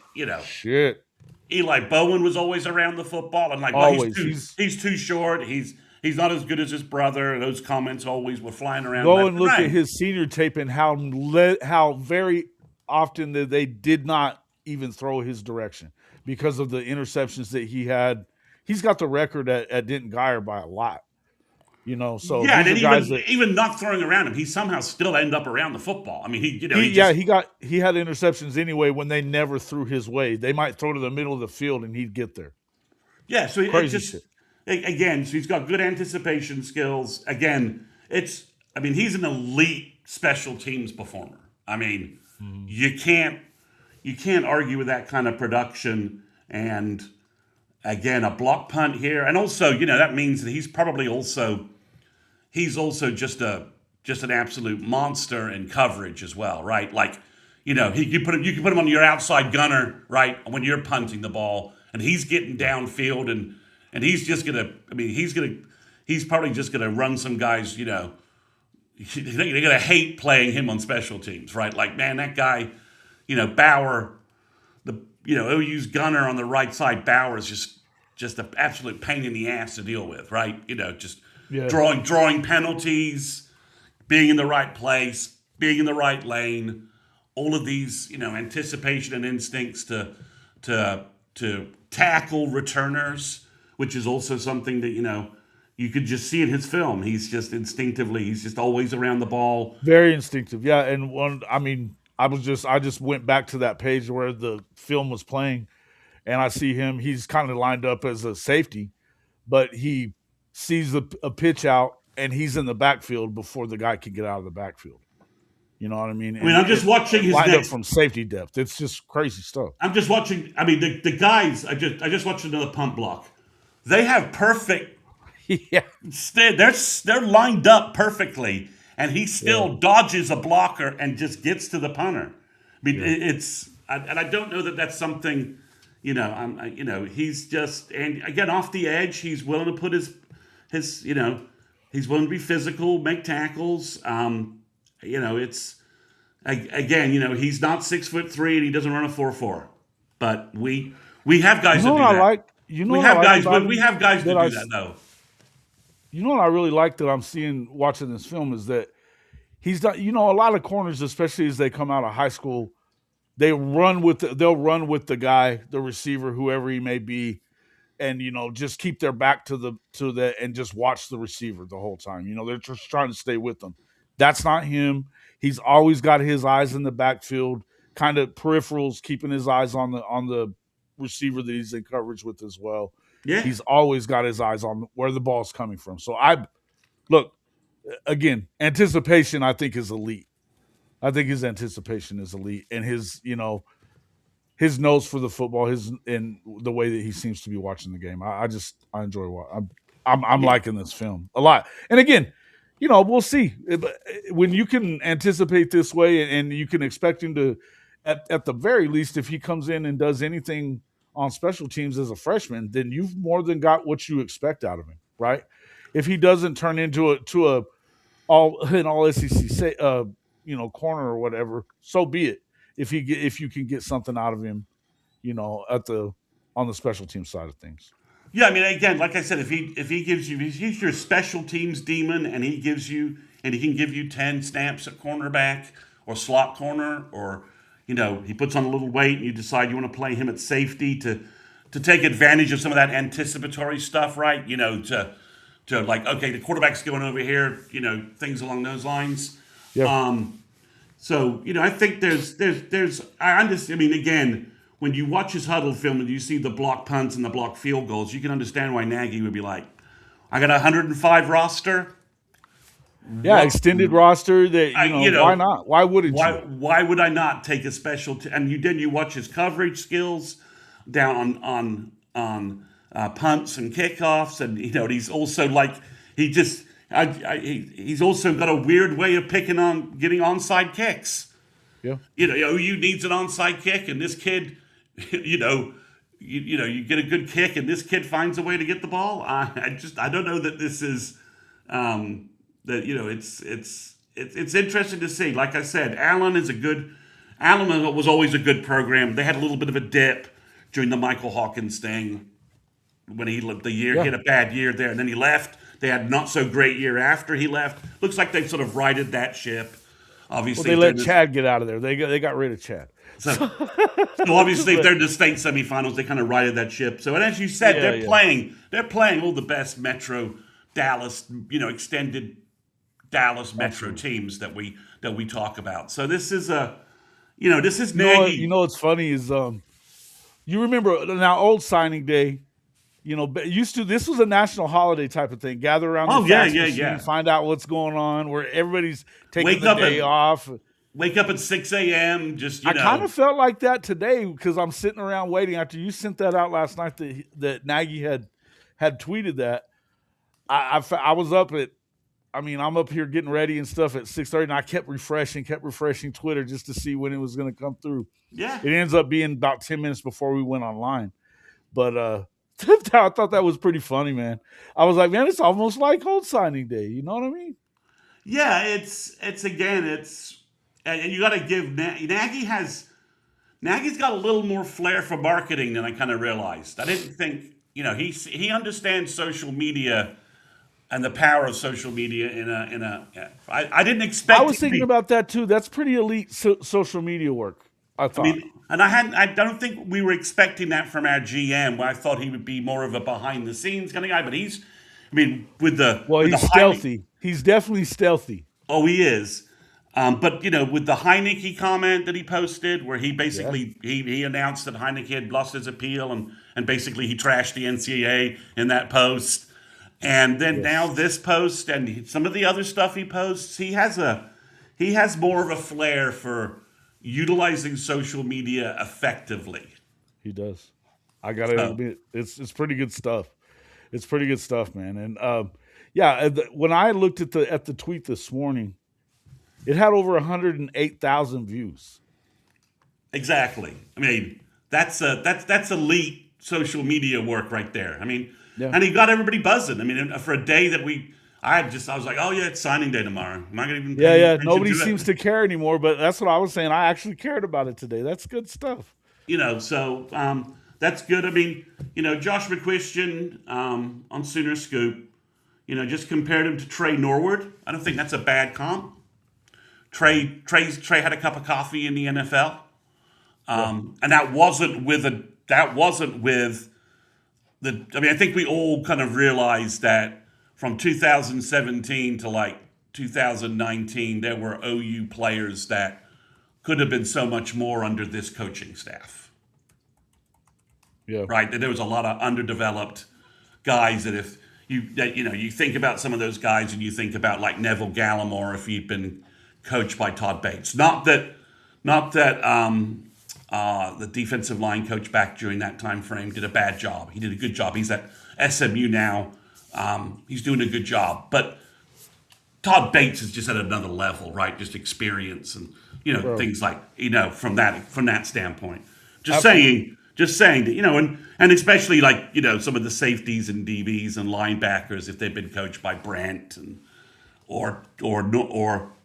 [SPEAKER 1] shit.
[SPEAKER 2] Eli Bowen was always around the football, and like, well,
[SPEAKER 1] Always.
[SPEAKER 2] he's too short. He's not as good as his brother. Those comments always were flying around
[SPEAKER 1] Go
[SPEAKER 2] left
[SPEAKER 1] and
[SPEAKER 2] and
[SPEAKER 1] look at
[SPEAKER 2] right.
[SPEAKER 1] his senior tape and how very often that they did not even throw his direction because of the interceptions that he had. He's got the record at Denton Geyer by a lot. So
[SPEAKER 2] Yeah, and
[SPEAKER 1] these
[SPEAKER 2] then
[SPEAKER 1] are guys that
[SPEAKER 2] even not throwing around him, he somehow still ended up around the football. I mean, he
[SPEAKER 1] he
[SPEAKER 2] just
[SPEAKER 1] he had interceptions anyway when they never threw his way. They might throw to the middle of the field and he'd get there.
[SPEAKER 2] yeah. So it
[SPEAKER 1] Crazy shit.
[SPEAKER 2] just again, so he's got good anticipation skills. Again, I mean, he's an elite special teams performer. I mean,
[SPEAKER 1] Mhm.
[SPEAKER 2] you can't argue with that kind of production. And again, a block punt here, and also that means that he's also just an absolute monster in coverage as well, right? Like, you can put him on your outside gunner, right, when you're punting the ball, and he's getting
[SPEAKER 1] Yeah.
[SPEAKER 2] downfield, and he's just gonna. I mean, he's probably just gonna run some guys. They're gonna hate playing him on special teams, right? Like, man, that guy, Bauer, the OU's gunner on the right side, Bauer is just an absolute pain in the ass to deal with, right? Just
[SPEAKER 1] Yeah.
[SPEAKER 2] drawing penalties, being in the right place, being in the right lane, all of these, anticipation and instincts to tackle returners, which is also something that you could just see in his film. He's just he's just always around the ball.
[SPEAKER 1] Very instinctive. Yeah. And I mean, I just went back to that page where the film was playing and I see him. He's kind of lined up as a safety, but he sees a pitch out and he's in the backfield before the guy can get out of the backfield. You know what I mean?
[SPEAKER 2] I mean,
[SPEAKER 1] And
[SPEAKER 2] I'm just watching his
[SPEAKER 1] lined up
[SPEAKER 2] next.
[SPEAKER 1] from safety depth. It's just crazy stuff.
[SPEAKER 2] I'm just watching. I mean, the guys. I just watched another punt block. They have perfect.
[SPEAKER 1] Yeah.
[SPEAKER 2] They're lined up perfectly, and he
[SPEAKER 1] Yeah.
[SPEAKER 2] still dodges a blocker and just gets to the punter. I mean,
[SPEAKER 1] Yeah.
[SPEAKER 2] and I don't know that that's something. He's just, and again, off the edge, he's willing to put his he's willing to be physical, make tackles. It's again, he's not 6'3" and he doesn't run a 4.4. But we have
[SPEAKER 1] You
[SPEAKER 2] guys
[SPEAKER 1] know
[SPEAKER 2] that
[SPEAKER 1] what
[SPEAKER 2] do
[SPEAKER 1] I
[SPEAKER 2] that.
[SPEAKER 1] like? You know
[SPEAKER 2] We
[SPEAKER 1] what I
[SPEAKER 2] have
[SPEAKER 1] like
[SPEAKER 2] guys,
[SPEAKER 1] about
[SPEAKER 2] but we
[SPEAKER 1] him
[SPEAKER 2] have guys
[SPEAKER 1] that
[SPEAKER 2] that do that though.
[SPEAKER 1] you know what I really like that I'm seeing watching this film is that he's not, a lot of corners, especially as they come out of high school, they'll run with the guy, the receiver, whoever he may be, and just keep their back to the and just watch the receiver the whole time. They're just trying to stay with them. That's not him. He's always got his eyes in the backfield, kind of peripherals, keeping his eyes on the receiver that he's in coverage with as well.
[SPEAKER 2] Yeah.
[SPEAKER 1] He's always got his eyes on where the ball's coming from. So I look again, anticipation I think is elite. I think his anticipation is elite, and his nose for the football, his and the way that he seems to be watching the game. I enjoy what I'm
[SPEAKER 2] Yeah.
[SPEAKER 1] liking this film a lot. And again, we'll see. When you can anticipate this way and you can expect him to, at the very least, if he comes in and does anything on special teams as a freshman, then you've more than got what you expect out of him, right? If he doesn't turn into a all SEC corner or whatever, so be it. If you can get something out of him, at the on the special team side of things.
[SPEAKER 2] Yeah, I mean, again, like I said, if he's your special teams demon, and he can give you 10 snaps at cornerback or slot corner, or he puts on a little weight, and you decide you want to play him at safety to take advantage of some of that anticipatory stuff, right? To like, okay, the quarterback's going over here, things along those lines.
[SPEAKER 1] Yeah.
[SPEAKER 2] So I think I understand. I mean, again, when you watch his huddle film and you see the block punts and the block field goals, you can understand why Nagy would be like, "I got a 105 roster.
[SPEAKER 1] Yeah,
[SPEAKER 2] What,
[SPEAKER 1] extended roster that why not? Why wouldn't
[SPEAKER 2] why
[SPEAKER 1] you?
[SPEAKER 2] why would I not take a special?" And you watch his coverage skills down on punts and kickoffs, and he's also like he's also got a weird way of getting onside kicks.
[SPEAKER 1] Yeah.
[SPEAKER 2] OU needs an onside kick, and this kid, you get a good kick, and this kid finds a way to get the ball. I don't know that this is it's interesting to see. Like I said, Allen was always a good program. They had a little bit of a dip during the Michael Hawkins thing when he hit a bad year there, and then he left. They had not so great year after he left. Looks like they've sort of righted that ship. Obviously,
[SPEAKER 1] Well, they let Chad get out of there. They got rid of Chad.
[SPEAKER 2] So obviously, if they're in the state semifinals, they kind of righted that ship. So, and as you said, they're playing all the best Metro Dallas, extended Dallas Metro
[SPEAKER 1] Absolutely.
[SPEAKER 2] teams that we talk about. So this is
[SPEAKER 1] You
[SPEAKER 2] Nagy.
[SPEAKER 1] know what's funny is you remember now old signing day. Used to this was a national holiday type of thing. Gather around the
[SPEAKER 2] Oh yeah,
[SPEAKER 1] fax
[SPEAKER 2] yeah,
[SPEAKER 1] machine,
[SPEAKER 2] yeah.
[SPEAKER 1] find out what's going on, where everybody's taking
[SPEAKER 2] Wake
[SPEAKER 1] the
[SPEAKER 2] up
[SPEAKER 1] day
[SPEAKER 2] at
[SPEAKER 1] off.
[SPEAKER 2] wake up at 6 a.m. Just
[SPEAKER 1] I kind of felt like that today because I'm sitting around waiting after you sent that out last night that Nagy had tweeted that. I was up at. I mean, I'm up here getting ready and stuff at 6:30, and I kept refreshing Twitter just to see when it was going to come through.
[SPEAKER 2] yeah.
[SPEAKER 1] It ends up being about 10 minutes before we went online. But I thought that was pretty funny, man. I was like, man, it's almost like old signing day. You know what I mean?
[SPEAKER 2] Yeah, it's again, and you got to give Nagy's got a little more flair for marketing than I kind of realized. I didn't think he understands social media and the power of social media I didn't
[SPEAKER 1] I
[SPEAKER 2] expect
[SPEAKER 1] was
[SPEAKER 2] it to
[SPEAKER 1] thinking
[SPEAKER 2] be.
[SPEAKER 1] about that too. That's pretty elite social media work, I
[SPEAKER 2] I
[SPEAKER 1] thought.
[SPEAKER 2] mean, and I don't think we were expecting that from our GM. I thought he would be more of a behind the scenes kind of guy, but with the
[SPEAKER 1] Well, he's
[SPEAKER 2] Heineken.
[SPEAKER 1] stealthy. He's definitely stealthy.
[SPEAKER 2] Oh, he is. But with the Heineke comment that he posted, where he
[SPEAKER 1] Yeah.
[SPEAKER 2] basically he announced that Heineke had lost his appeal, and basically he trashed the NCAA in that post, and then now
[SPEAKER 1] Yes.
[SPEAKER 2] this post and some of the other stuff he posts, he has more of a flair for utilizing social media effectively.
[SPEAKER 1] He does. I gotta
[SPEAKER 2] So
[SPEAKER 1] admit, it's pretty good stuff. It's pretty good stuff, man. And yeah, when I looked at the tweet this morning, it had over 108,000 views.
[SPEAKER 2] exactly. I mean, that's elite social media work right there. I mean,
[SPEAKER 1] Yeah,
[SPEAKER 2] and he got everybody buzzing. I mean, for a day that I was like, oh yeah, it's signing day tomorrow. I'm not gonna even pay
[SPEAKER 1] yeah,
[SPEAKER 2] any
[SPEAKER 1] yeah.
[SPEAKER 2] attention
[SPEAKER 1] Nobody
[SPEAKER 2] to
[SPEAKER 1] seems
[SPEAKER 2] it.
[SPEAKER 1] to care anymore, but that's what I was saying. I actually cared about it today. That's good stuff.
[SPEAKER 2] So that's good. I mean, Josh McCuistion on Sooner Scoop, just compared him to Trey Norwood. I don't think that's a bad comp. Trey had a cup of coffee in the NFL,
[SPEAKER 1] Yeah,
[SPEAKER 2] and that wasn't with the. I mean, I think we all kind of realized that from 2017 to like 2019, there were OU players that could have been so much more under this coaching staff.
[SPEAKER 1] yeah.
[SPEAKER 2] Right? That there was a lot of underdeveloped guys that if you think about some of those guys and you think about like Neville Gallimore if he'd been coached by Todd Bates. Not that the defensive line coach back during that time frame did a bad job. He did a good job. He's at SMU now. He's doing a good job. But Todd Bates is just at another level, right? Just experience and
[SPEAKER 1] Bro,
[SPEAKER 2] things like from that standpoint. Just
[SPEAKER 1] absolutely.
[SPEAKER 2] saying, just saying that and especially like some of the safeties and DBs and linebackers if they've been coached by Brent and or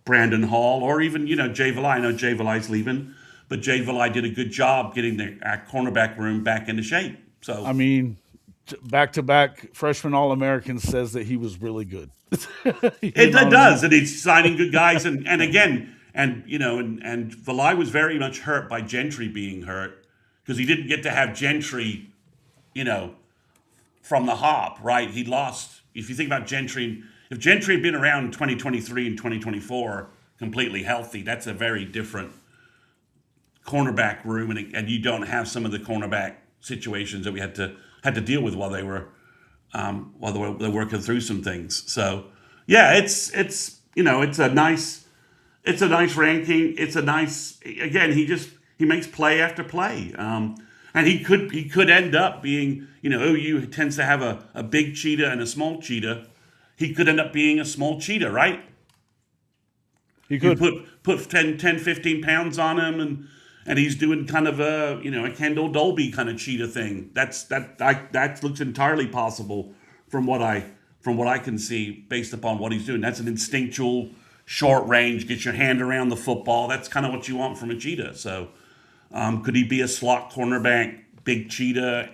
[SPEAKER 2] Brandon Hall or even Jay Valai. I know Jay Valai's leaving, but Jay Valai did a good job getting our cornerback room back into shape.
[SPEAKER 1] I
[SPEAKER 2] So
[SPEAKER 1] mean, back to back freshman All American says that he was really good. You know
[SPEAKER 2] it
[SPEAKER 1] what I mean?
[SPEAKER 2] does, and he's signing good guys, and again, and Valai was very much hurt by Gentry being hurt because he didn't get to have Gentry, you know, from the hop, right? He lost. If you think about Gentry, if Gentry had been around in 2023 and 2024 completely healthy, that's a very different cornerback room, and you don't have some of the cornerback situations that we had to deal with while they're working through some things. So yeah, it's a nice ranking. It's a nice again. He makes play after play, and he could end up being OU tends to have a big cheetah and a small cheetah. He could end up being a small cheetah, right?
[SPEAKER 1] He
[SPEAKER 2] You
[SPEAKER 1] could.
[SPEAKER 2] put 10, 15 pounds on him, and he's doing kind of a Kendall Dolby kind of cheetah thing. That looks entirely possible from what I can see based upon what he's doing. That's an instinctual short range, get your hand around the football. That's kind of what you want from a cheetah. So could he be a slot cornerback, big cheetah?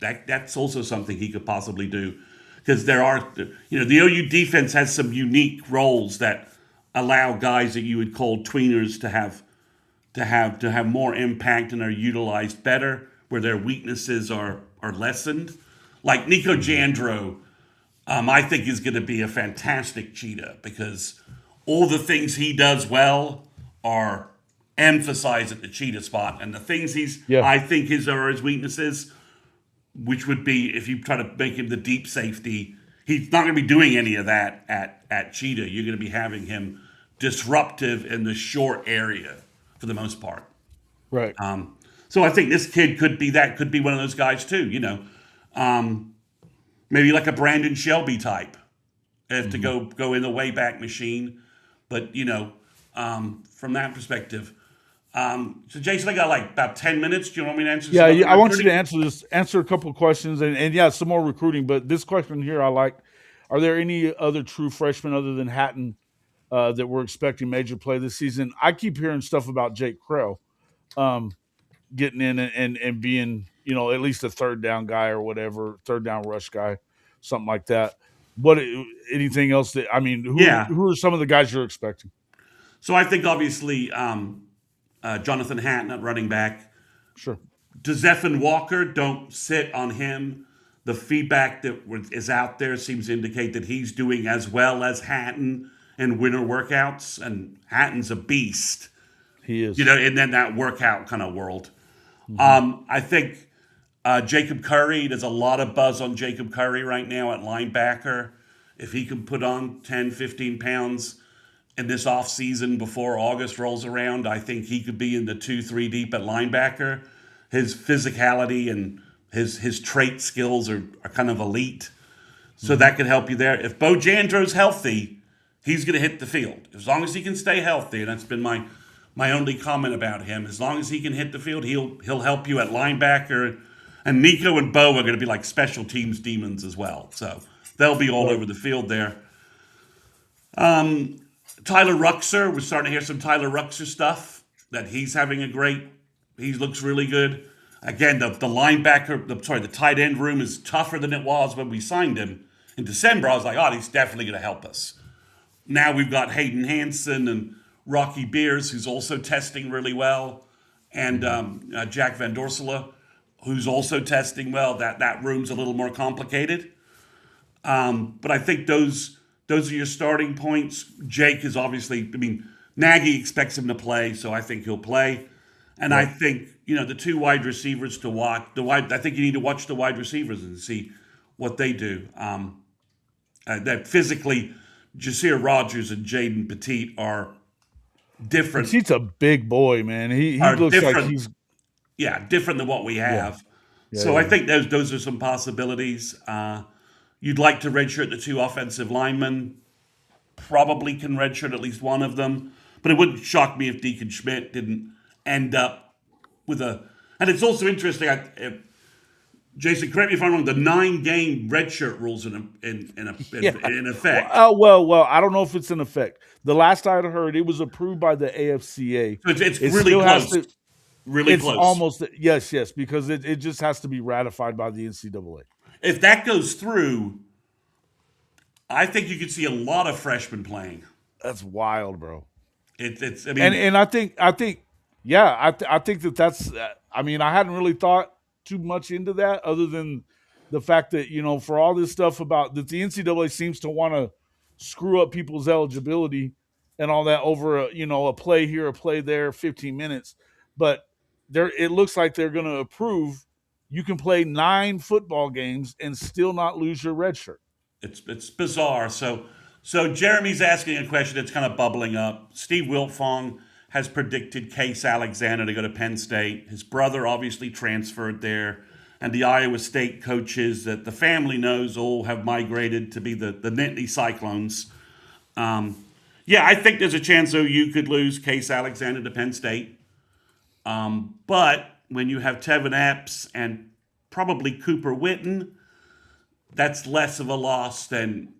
[SPEAKER 2] That's also something he could possibly do because the OU defense has some unique roles that allow guys that you would call tweeners to have more impact and are utilized better, where their weaknesses are lessened. Like Nico
[SPEAKER 1] Mhm.
[SPEAKER 2] Jandro I think he's going to be a fantastic cheetah because all the things he does well are emphasized at the cheetah spot, and the things
[SPEAKER 1] Yeah.
[SPEAKER 2] I think are his weaknesses, which would be if you try to make him the deep safety, he's not going to be doing any of that at cheetah. You're going to be having him disruptive in the short area for the most part.
[SPEAKER 1] Right.
[SPEAKER 2] So I think this kid could be that, could be one of those guys too. Maybe like a Brandon Shelby type, if to go in the way back machine. But from that perspective, so Jason, I got like about 10 minutes. Do you want me to answer?
[SPEAKER 1] Yeah,
[SPEAKER 2] some other
[SPEAKER 1] I want you to
[SPEAKER 2] recruiting?
[SPEAKER 1] answer a couple of questions, and yeah, some more recruiting. But this question here, I like: are there any other true freshmen other than Hatton that we're expecting major play this season? I keep hearing stuff about Jake Krell um, getting in and being, at least a third down guy or whatever, third down rush guy, something like that. What anything else that I mean?
[SPEAKER 2] Yeah.
[SPEAKER 1] Who are some of the guys you're expecting?
[SPEAKER 2] So I think obviously Jonathan Hatton at running back.
[SPEAKER 1] Sure.
[SPEAKER 2] Zephan Walker, don't sit on him. The feedback that is out there seems to indicate that he's doing as well as Hatton in winter workouts, and Hatton's a beast,
[SPEAKER 1] He is.
[SPEAKER 2] and then that workout kind of world.
[SPEAKER 1] Mm-hmm.
[SPEAKER 2] I think Jacob Curry, there's a lot of buzz on Jacob Curry right now at linebacker. If he can put on 10, 15 pounds in this offseason before August rolls around, I think he could be in the 2-3 deep at linebacker. His physicality and his trait skills are kind of elite. So that could help you there. If Bo Jandro's healthy, he's going to hit the field. As long as he can stay healthy, and that's been my only comment about him. As long as he can hit the field, he'll help you at linebacker. And Nico and Bo are going to be like special teams demons as well. So they'll be all over the field there. Tyler Ruxer, we're starting to hear some Tyler Ruxer stuff, that he's having he looks really good. Again, the the tight end room is tougher than it was when we signed him in December. I was like, oh, he's definitely going to help us. Now we've got Hayden Hansen and Rocky Beers, who's also testing really well, and Jack Van Dorsela, who's also testing well. That room's a little more complicated. But I think those are your starting points. Jake is obviously, Nagy expects him to play, so I think he'll play. And I think, the two wide receivers to watch, I think you need to watch the wide receivers and see what they do. That physically, Jasir Rogers and Jaden Petit are different,
[SPEAKER 1] He's a big boy, man. He looks like he's
[SPEAKER 2] different than what we
[SPEAKER 1] yeah.
[SPEAKER 2] have. So I think those are some possibilities. You'd like to redshirt the two offensive linemen. Probably can redshirt at least one of them. But it wouldn't shock me if Deacon Schmidt didn't end up with a. And it's also interesting. Jason, correct me if I'm wrong. The 9-game redshirt rules in effect.
[SPEAKER 1] Well, I don't know if it's in effect. The last I had heard, it was approved by the AFCA.
[SPEAKER 2] So it's
[SPEAKER 1] it
[SPEAKER 2] really
[SPEAKER 1] still
[SPEAKER 2] close.
[SPEAKER 1] Has to,
[SPEAKER 2] really
[SPEAKER 1] it's
[SPEAKER 2] close.
[SPEAKER 1] Almost yes, because it just has to be ratified by the NCAA.
[SPEAKER 2] If that goes through, I think you could see a lot of freshmen playing.
[SPEAKER 1] That's wild, bro.
[SPEAKER 2] It's
[SPEAKER 1] and I think I think that's. I hadn't really thought too much into that, other than the fact that for all this stuff about that the NCAA seems to want to screw up people's eligibility and all that over a play here, a play there, 15 minutes, but it looks like they're going to approve you can play 9 football games and still not lose your red shirt.
[SPEAKER 2] It's bizarre. So Jeremy's asking a question that's kind of bubbling up. Steve Wiltfong has predicted Case Alexander to go to Penn State. His brother obviously transferred there. And the Iowa State coaches that the family knows all have migrated to be the Nittany Cyclones. I think there's a chance OU could lose Case Alexander to Penn State. But when you have Tevin Epps and probably Cooper Witten, that's less of a loss than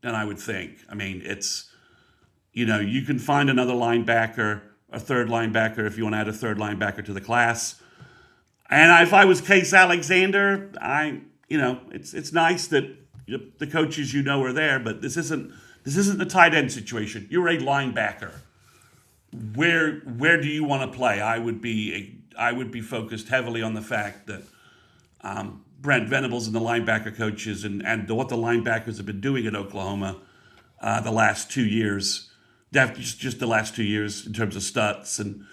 [SPEAKER 2] I would think. It's you can find another linebacker, a third linebacker, if you want to add a third linebacker to the class. And if I was Case Alexander, it's nice that the coaches are there, but this isn't the tight end situation. You're a linebacker. Where do you want to play? I would be focused heavily on the fact that Brent Venables and the linebacker coaches and what the linebackers have been doing at Oklahoma the last 2 years, just the last 2 years in terms of Stutz and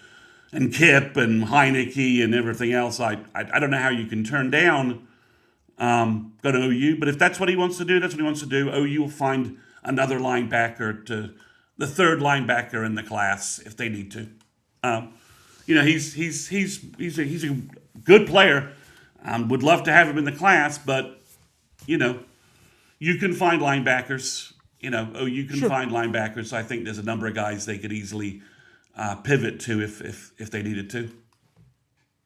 [SPEAKER 2] Kip and Heineke and everything else. I don't know how you can turn down go to OU, but if that's what he wants to do, that's what he wants to do. OU will find another linebacker the third linebacker in the class if they need to. He's a good player. Would love to have him in the class, but you can find linebackers. You can
[SPEAKER 1] Sure.
[SPEAKER 2] find linebackers. I think there's a number of guys they could easily pivot to if they needed to.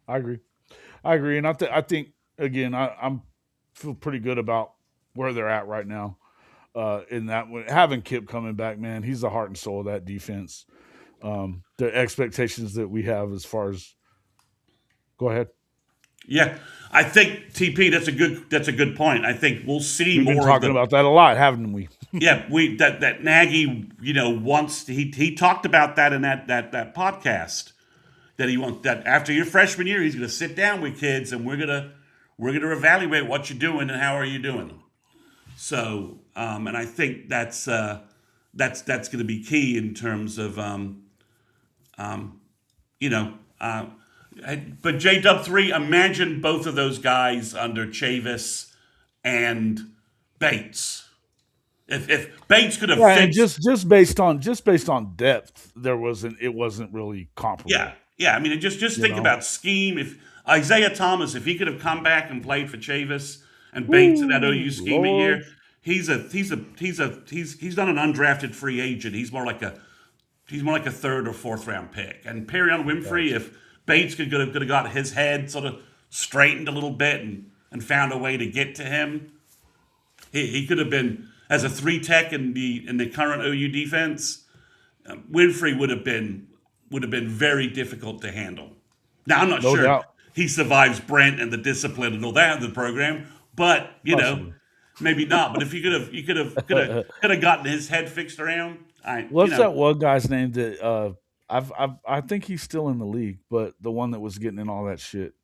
[SPEAKER 1] I agree. And I think again, I'm feel pretty good about where they're at right now. In that having Kip coming back, man, he's the heart and soul of that defense. The expectations that we have as far as go ahead.
[SPEAKER 2] Yeah, I think TP. That's a good point. I think we'll see
[SPEAKER 1] We've been
[SPEAKER 2] more of
[SPEAKER 1] talking about that a lot, haven't we?
[SPEAKER 2] Yeah, that Nagy, wants he talked about that in that podcast that he wants that after your freshman year he's going to sit down with kids and we're gonna evaluate what you're doing and how are you doing. So and I think that's going to be key in terms of you know. But J-Dub 3, imagine both of those guys under Chavis and Bates. If Bates could have
[SPEAKER 1] Yeah, and
[SPEAKER 2] fixed,
[SPEAKER 1] just based on depth, it wasn't really comparable.
[SPEAKER 2] yeah. I mean, just
[SPEAKER 1] You
[SPEAKER 2] think
[SPEAKER 1] know,
[SPEAKER 2] about scheme. If Isaiah Thomas, if he could have come back and played for Chavis and Bates in that
[SPEAKER 1] Ooh,
[SPEAKER 2] OU scheme a
[SPEAKER 1] Lord,
[SPEAKER 2] year, he's not an undrafted free agent. He's more like a third or fourth round pick. And Perion Winfrey,
[SPEAKER 1] gotcha.
[SPEAKER 2] if Bates could have got his head sort of straightened a little bit and found a way to get to him, he could have been as a 3 tech in the current OU defense. Winfrey would have been very difficult to handle. Now I'm not
[SPEAKER 1] No
[SPEAKER 2] sure
[SPEAKER 1] doubt,
[SPEAKER 2] he survives Brent and the discipline and all that in the program, but
[SPEAKER 1] possibly.
[SPEAKER 2] maybe not. But if you could have gotten his head fixed around,
[SPEAKER 1] What's that one guy's name that I think he's still in the league, but the one that was getting in all that shit.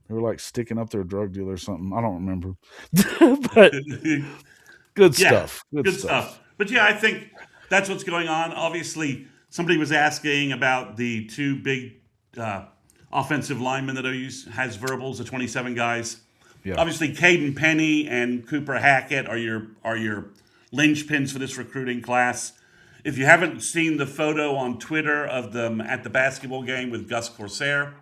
[SPEAKER 1] They were like sticking up their drug dealer or something. I don't remember. But good
[SPEAKER 2] Yeah,
[SPEAKER 1] stuff. Good
[SPEAKER 2] good stuff.
[SPEAKER 1] stuff.
[SPEAKER 2] But yeah, I think that's what's going on. Obviously, somebody was asking about the two big offensive linemen that OU has verbals, the 27 guys.
[SPEAKER 1] Yeah.
[SPEAKER 2] Obviously, Caden Penny and Cooper Hackett are your linchpins for this recruiting class. If you haven't seen the photo on Twitter of them at the basketball game with Gus Corsair,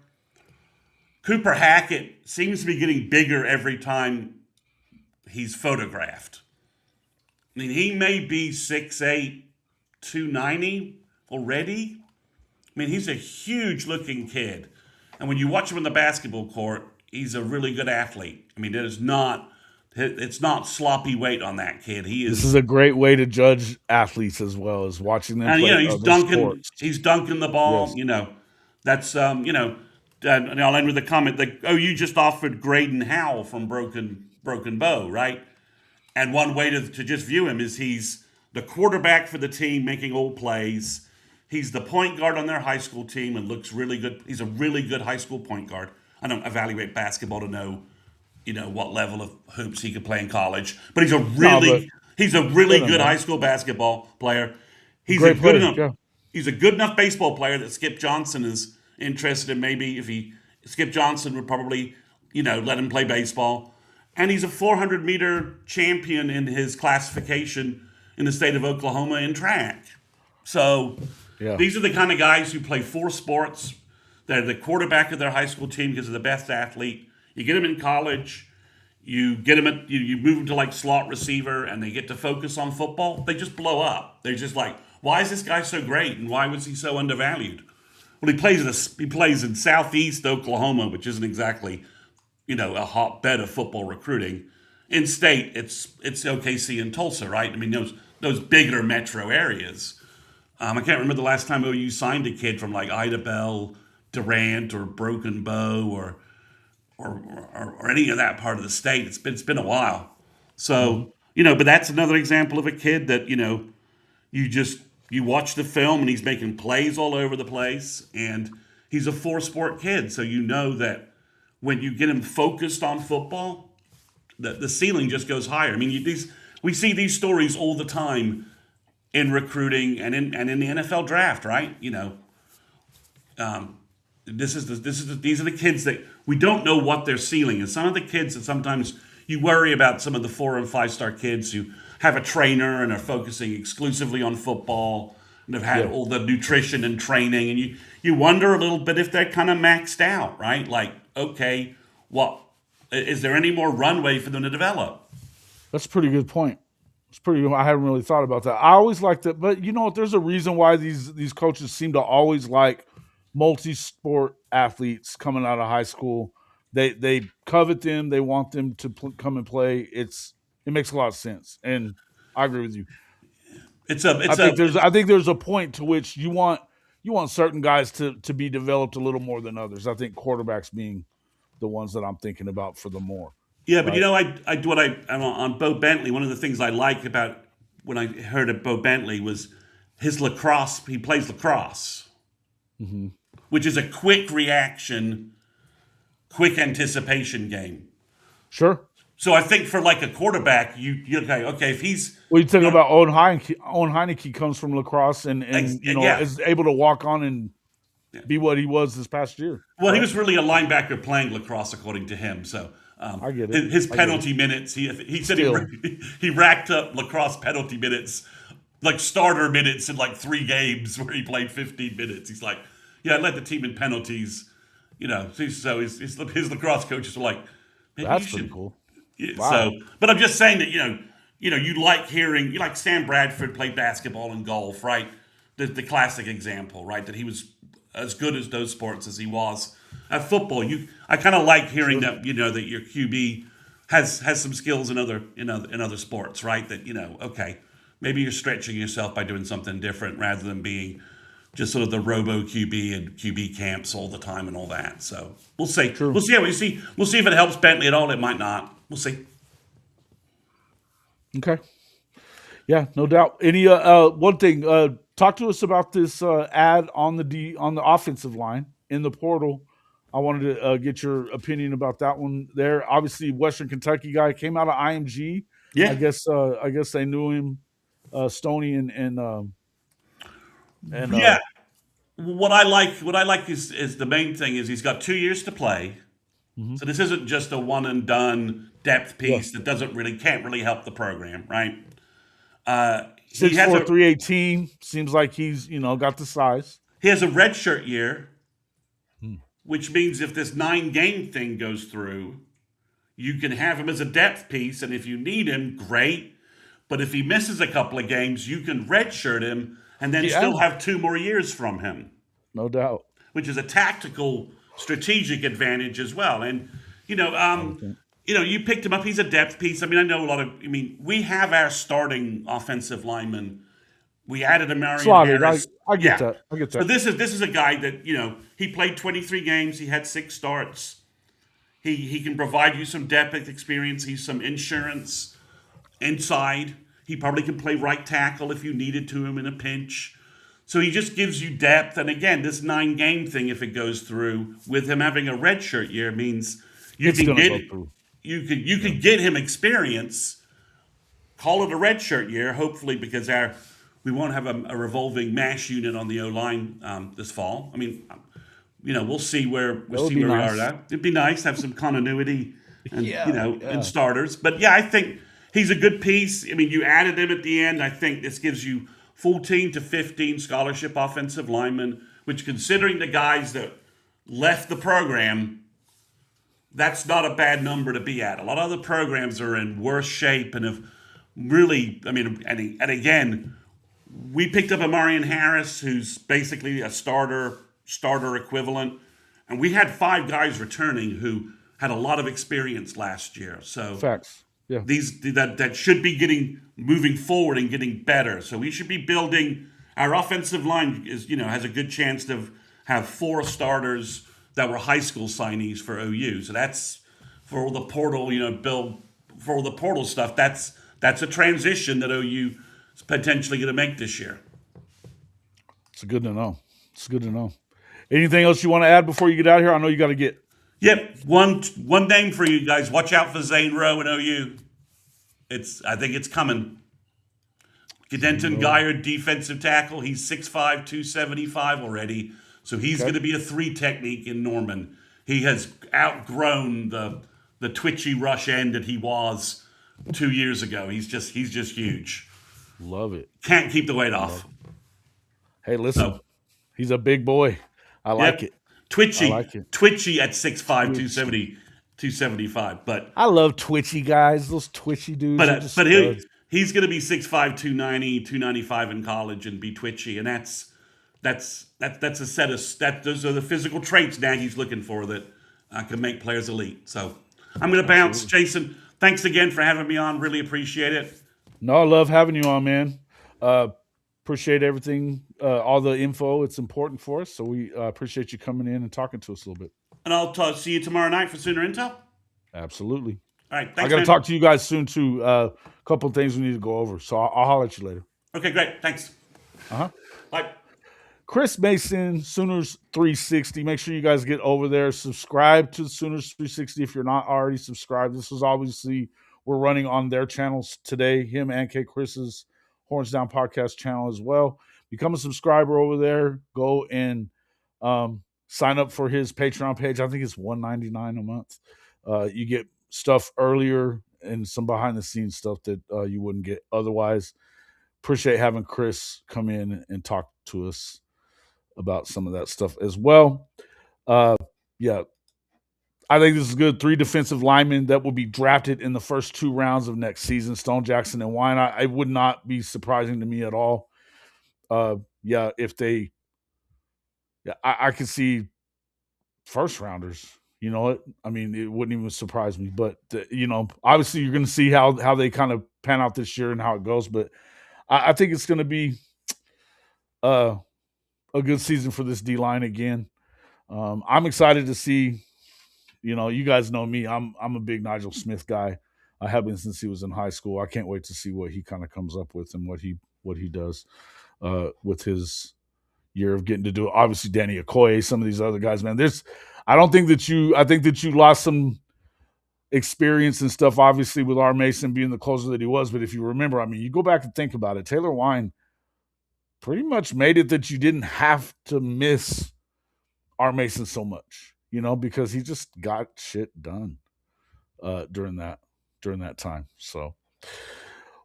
[SPEAKER 2] Cooper Hackett seems to be getting bigger every time he's photographed. I mean, he may be 6'8", 290 already. I mean, he's a huge looking kid. And when you watch him in the basketball court, he's a really good athlete. I mean, it's not sloppy weight on that kid. He
[SPEAKER 1] This
[SPEAKER 2] is,
[SPEAKER 1] is a great way to judge athletes as well as watching them
[SPEAKER 2] and
[SPEAKER 1] play
[SPEAKER 2] he's
[SPEAKER 1] other
[SPEAKER 2] dunking,
[SPEAKER 1] sports.
[SPEAKER 2] he's dunking the ball.
[SPEAKER 1] Yes.
[SPEAKER 2] That's and I'll end with a comment that you just offered Graydon Howell from Broken Bow, right? And one way to just view him is he's the quarterback for the team making all plays. He's the point guard on their high school team and looks really good. He's a really good high school point guard. I don't evaluate basketball to know, what level of hoops he could play in college. But
[SPEAKER 1] No, but
[SPEAKER 2] he's a really
[SPEAKER 1] good
[SPEAKER 2] good high
[SPEAKER 1] enough.
[SPEAKER 2] school basketball player. He's a
[SPEAKER 1] Great
[SPEAKER 2] good
[SPEAKER 1] player.
[SPEAKER 2] enough
[SPEAKER 1] Yeah.
[SPEAKER 2] he's a good enough baseball player that Skip Johnson is interested in. Maybe Skip Johnson would probably, let him play baseball. And he's a 400-meter champion in his classification in the state of Oklahoma in track. So
[SPEAKER 1] Yeah.
[SPEAKER 2] these are the kind of guys who play 4 sports. They're the quarterback of their high school team because they're the best athlete. You get them in college, you get them you move them to like slot receiver, and they get to focus on football. They just blow up. They're just like, why is this guy so great, and why was he so undervalued? Well, he plays in Southeast Oklahoma, which isn't exactly a hotbed of football recruiting. In state, it's OKC and Tulsa, right? I mean those bigger metro areas. I can't remember the last time OU signed a kid from like Ida Bell, Durant, or Broken Bow, or any of that part of the state. It's been a while.
[SPEAKER 1] Mhm.
[SPEAKER 2] So but that's another example of a kid that you watch the film and he's making plays all over the place, and he's a 4-sport kid. So that when you get him focused on football, the ceiling just goes higher. I mean, we see these stories all the time in recruiting and in the NFL draft, right? These are the kids that we don't know what their ceiling is. Some of the kids that sometimes you worry about, some of the 4 and 5 star kids who have a trainer and are focusing exclusively on football and have had all the nutrition and training, and you wonder a little bit if they're kind of maxed out, right? Like, okay, what is there any more runway for them to develop?
[SPEAKER 1] That's a pretty good point. It's pretty. I haven't really thought about that. I always liked it, but you know what? There's a reason why these coaches seem to always like multi-sport athletes coming out of high school. They covet them. They want them to come and play. It makes a lot of sense, and I agree with you. I think there's a point to which you want certain guys to be developed a little more than others. I think quarterbacks being the ones that I'm thinking about for the more.
[SPEAKER 2] Yeah, but on Bo Bentley, one of the things I like about when I heard of Bo Bentley was his lacrosse. He plays lacrosse, which is a quick reaction, quick anticipation game.
[SPEAKER 1] Sure.
[SPEAKER 2] So I think for like a quarterback, you okay if he's
[SPEAKER 1] you talking about Owen Heineke. Owen Heineke comes from lacrosse and is able to walk on and be what he was this past year.
[SPEAKER 2] Well, he was really a linebacker playing lacrosse, according to him. So
[SPEAKER 1] I get it.
[SPEAKER 2] His penalty minutes. He said he racked up lacrosse penalty minutes, like starter minutes in like 3 games where he played 15 minutes. He's like, I led the team in penalties. So his lacrosse coaches were like,
[SPEAKER 1] that's pretty cool.
[SPEAKER 2] Wow. So, but I'm just saying that you like Sam Bradford played basketball and golf, right? The classic example, right? That he was as good as those sports as he was at football. I kind of like hearing that that your QB has some skills in other sports, right? That okay, maybe you're stretching yourself by doing something different rather than being just sort of the robo QB and QB camps all the time and all that. So we'll see.
[SPEAKER 1] True.
[SPEAKER 2] We'll see how we see. We'll see if it helps Bentley at all. It might not. We'll see.
[SPEAKER 1] Okay. Yeah, no doubt. Any one thing? Talk to us about this ad on the offensive line in the portal. I wanted to get your opinion about that one. There, obviously, Western Kentucky guy came out of IMG.
[SPEAKER 2] Yeah.
[SPEAKER 1] I guess they knew him, Stoney and
[SPEAKER 2] yeah. What I like is the main thing is he's got 2 years to play. Mm-hmm. So this isn't just a one and done depth piece that can't really help the program, right?
[SPEAKER 1] 6'4", 318. Seems like he's got the size.
[SPEAKER 2] He has a redshirt year, which means if this 9-game thing goes through, you can have him as a depth piece, and if you need him, great. But if he misses a couple of games, you can redshirt him and then still have 2 more years from him.
[SPEAKER 1] No doubt.
[SPEAKER 2] Which is a tactical, strategic advantage as well. And, you picked him up. He's a depth piece. I mean, we have our starting offensive lineman. We added a Marion Harris.
[SPEAKER 1] I get that.
[SPEAKER 2] So this is a guy that, he played 23 games. He had 6 starts. He can provide you some depth experience. He's some insurance inside. He probably can play right tackle if you needed to him in a pinch. So he just gives you depth. And again, this 9-game thing, if it goes through, with him having a redshirt year, means you can get him experience. Call it a redshirt year, hopefully, because we won't have a revolving mash unit on the O-line this fall. I mean, we'll see where we are at. It'd be nice to have some continuity and and starters. But I think he's a good piece. I mean, you added him at the end. I think this gives you 14 to 15 scholarship offensive linemen, which, considering the guys that left the program, that's not a bad number to be at. A lot of other programs are in worse shape and have really, and again, we picked up a Marion Harris, who's basically a starter equivalent, and we had 5 guys returning who had a lot of experience last year. So
[SPEAKER 1] facts. Yeah.
[SPEAKER 2] That should be moving forward and getting better. So we should be building our offensive line has a good chance to have 4 starters that were high school signees for OU. So that's for the portal, for the portal stuff. That's a transition that OU is potentially going to make this year.
[SPEAKER 1] It's good to know. Anything else you want to add before you get out of here? I know you got to get
[SPEAKER 2] Yep. One name for you guys. Watch out for Zane Rowe and OU. I think it's coming.
[SPEAKER 1] Zane
[SPEAKER 2] Denton
[SPEAKER 1] Rowe.
[SPEAKER 2] Geyer, defensive tackle. He's 6'5", 275 already. So he's
[SPEAKER 1] Okay.
[SPEAKER 2] going to be a 3 technique in Norman. He has outgrown the twitchy rush end that he was 2 years ago. He's just huge.
[SPEAKER 1] Love it.
[SPEAKER 2] Can't keep the weight
[SPEAKER 1] Love
[SPEAKER 2] off.
[SPEAKER 1] it. Hey, listen,
[SPEAKER 2] So
[SPEAKER 1] he's a big boy. I like
[SPEAKER 2] yep.
[SPEAKER 1] it. I
[SPEAKER 2] Twitchy.
[SPEAKER 1] like it.
[SPEAKER 2] Twitchy at 6'5",
[SPEAKER 1] Twitchy.
[SPEAKER 2] 275.
[SPEAKER 1] I love twitchy guys. Those twitchy dudes are just
[SPEAKER 2] But
[SPEAKER 1] studs.
[SPEAKER 2] he's going to be 6'5", 290, 295 in college and be twitchy, and that's a set of those are the physical traits Nagy's looking for that can make players elite. So I'm going to bounce,
[SPEAKER 1] Absolutely.
[SPEAKER 2] Jason. Thanks again for having me on. Really appreciate it.
[SPEAKER 1] No, I love having you on, man. Appreciate everything, all the info. It's important for us. So we appreciate you coming in and talking to us a little bit.
[SPEAKER 2] And I'll see you tomorrow night for Sooner Intel.
[SPEAKER 1] Absolutely.
[SPEAKER 2] All right,
[SPEAKER 1] I
[SPEAKER 2] thanks,
[SPEAKER 1] got to
[SPEAKER 2] man.
[SPEAKER 1] talk to you guys soon, too. A couple of things we need to go over. So I'll holler at you later.
[SPEAKER 2] Okay, great. Thanks.
[SPEAKER 1] Uh-huh.
[SPEAKER 2] Bye.
[SPEAKER 1] Chris Mason, Sooners 360. Make sure you guys get over there. Subscribe to Sooners 360 if you're not already subscribed. This was obviously, we're running on their channels today, him and K. Chris's Horns Down podcast channel as well. Become a subscriber over there. Go and sign up for his Patreon page. I think it's $1.99 a month. You get stuff earlier and some behind the scenes stuff that you wouldn't get otherwise. Appreciate having Chris come in and talk to us about some of that stuff as well. Yeah, I think this is good. 3 defensive linemen that will be drafted in the first 2 rounds of next season. Stone Jackson and Wine. I would not be surprising to me at all. Yeah, if they, yeah, I could see first rounders. You know what? I mean, it wouldn't even surprise me. But obviously, you're going to see how they kind of pan out this year and how it goes. But I think it's going to be a good season for this D line again. I'm excited to see. You guys know me. I'm a big Nigel Smith guy. I have been since he was in high school. I can't wait to see what he kind of comes up with and what he does with his year of getting to do it. Obviously, Danny Okoye, some of these other guys, man. I think that you lost some experience and stuff, obviously, with R. Mason being the closer that he was. But if you remember, I mean, you go back and think about it. Taylor Wine pretty much made it that you didn't have to miss R. Mason so much, because he just got shit done during that time. So,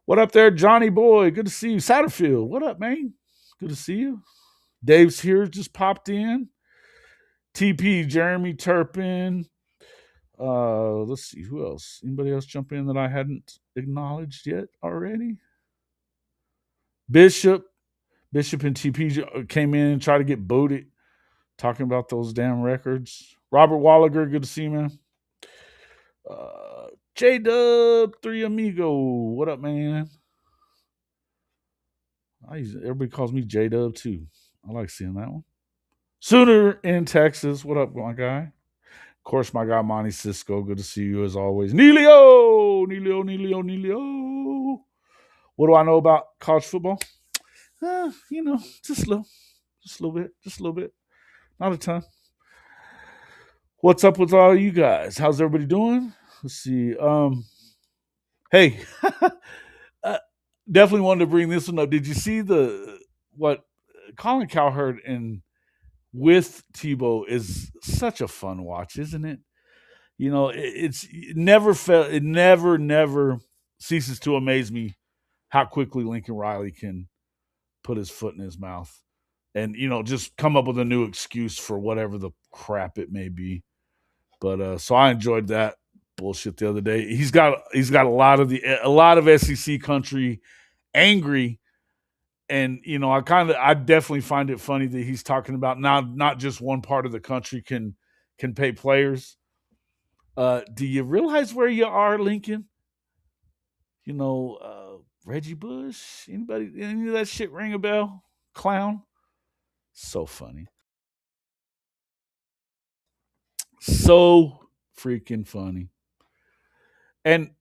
[SPEAKER 1] what up there, Johnny boy? Good to see you. Satterfield, what up, man? Good to see you. Dave's here, just popped in. TP, Jeremy Turpin. Let's see who else. Anybody else jump in that I hadn't acknowledged yet already? Bishop and TP came in and tried to get booted, talking about those damn records. Robert Walliger, good to see you, man. J Dub, 3 Amigo. What up, man? Everybody calls me J Dub too. I like seeing that one. Sooner in Texas. What up, my guy? Of course, my guy Monty Cisco. Good to see you as always. Neilio. What do I know about college football? Just a little bit. Not a ton. What's up with all you guys? How's everybody doing? Let's see. Hey, definitely wanted to bring this one up. Did you see what Colin Cowherd and with Tebow is such a fun watch, isn't it? It never ceases to amaze me how quickly Lincoln Riley can put his foot in his mouth and just come up with a new excuse for whatever the crap it may be. But so I enjoyed that bullshit the other day. He's got a lot of SEC country angry, and I definitely find it funny that he's talking about now not just one part of the country can pay players. Do you realize where you are, Lincoln? Reggie Bush? Anybody? Any of that shit ring a bell? Clown? So funny. So freaking funny. And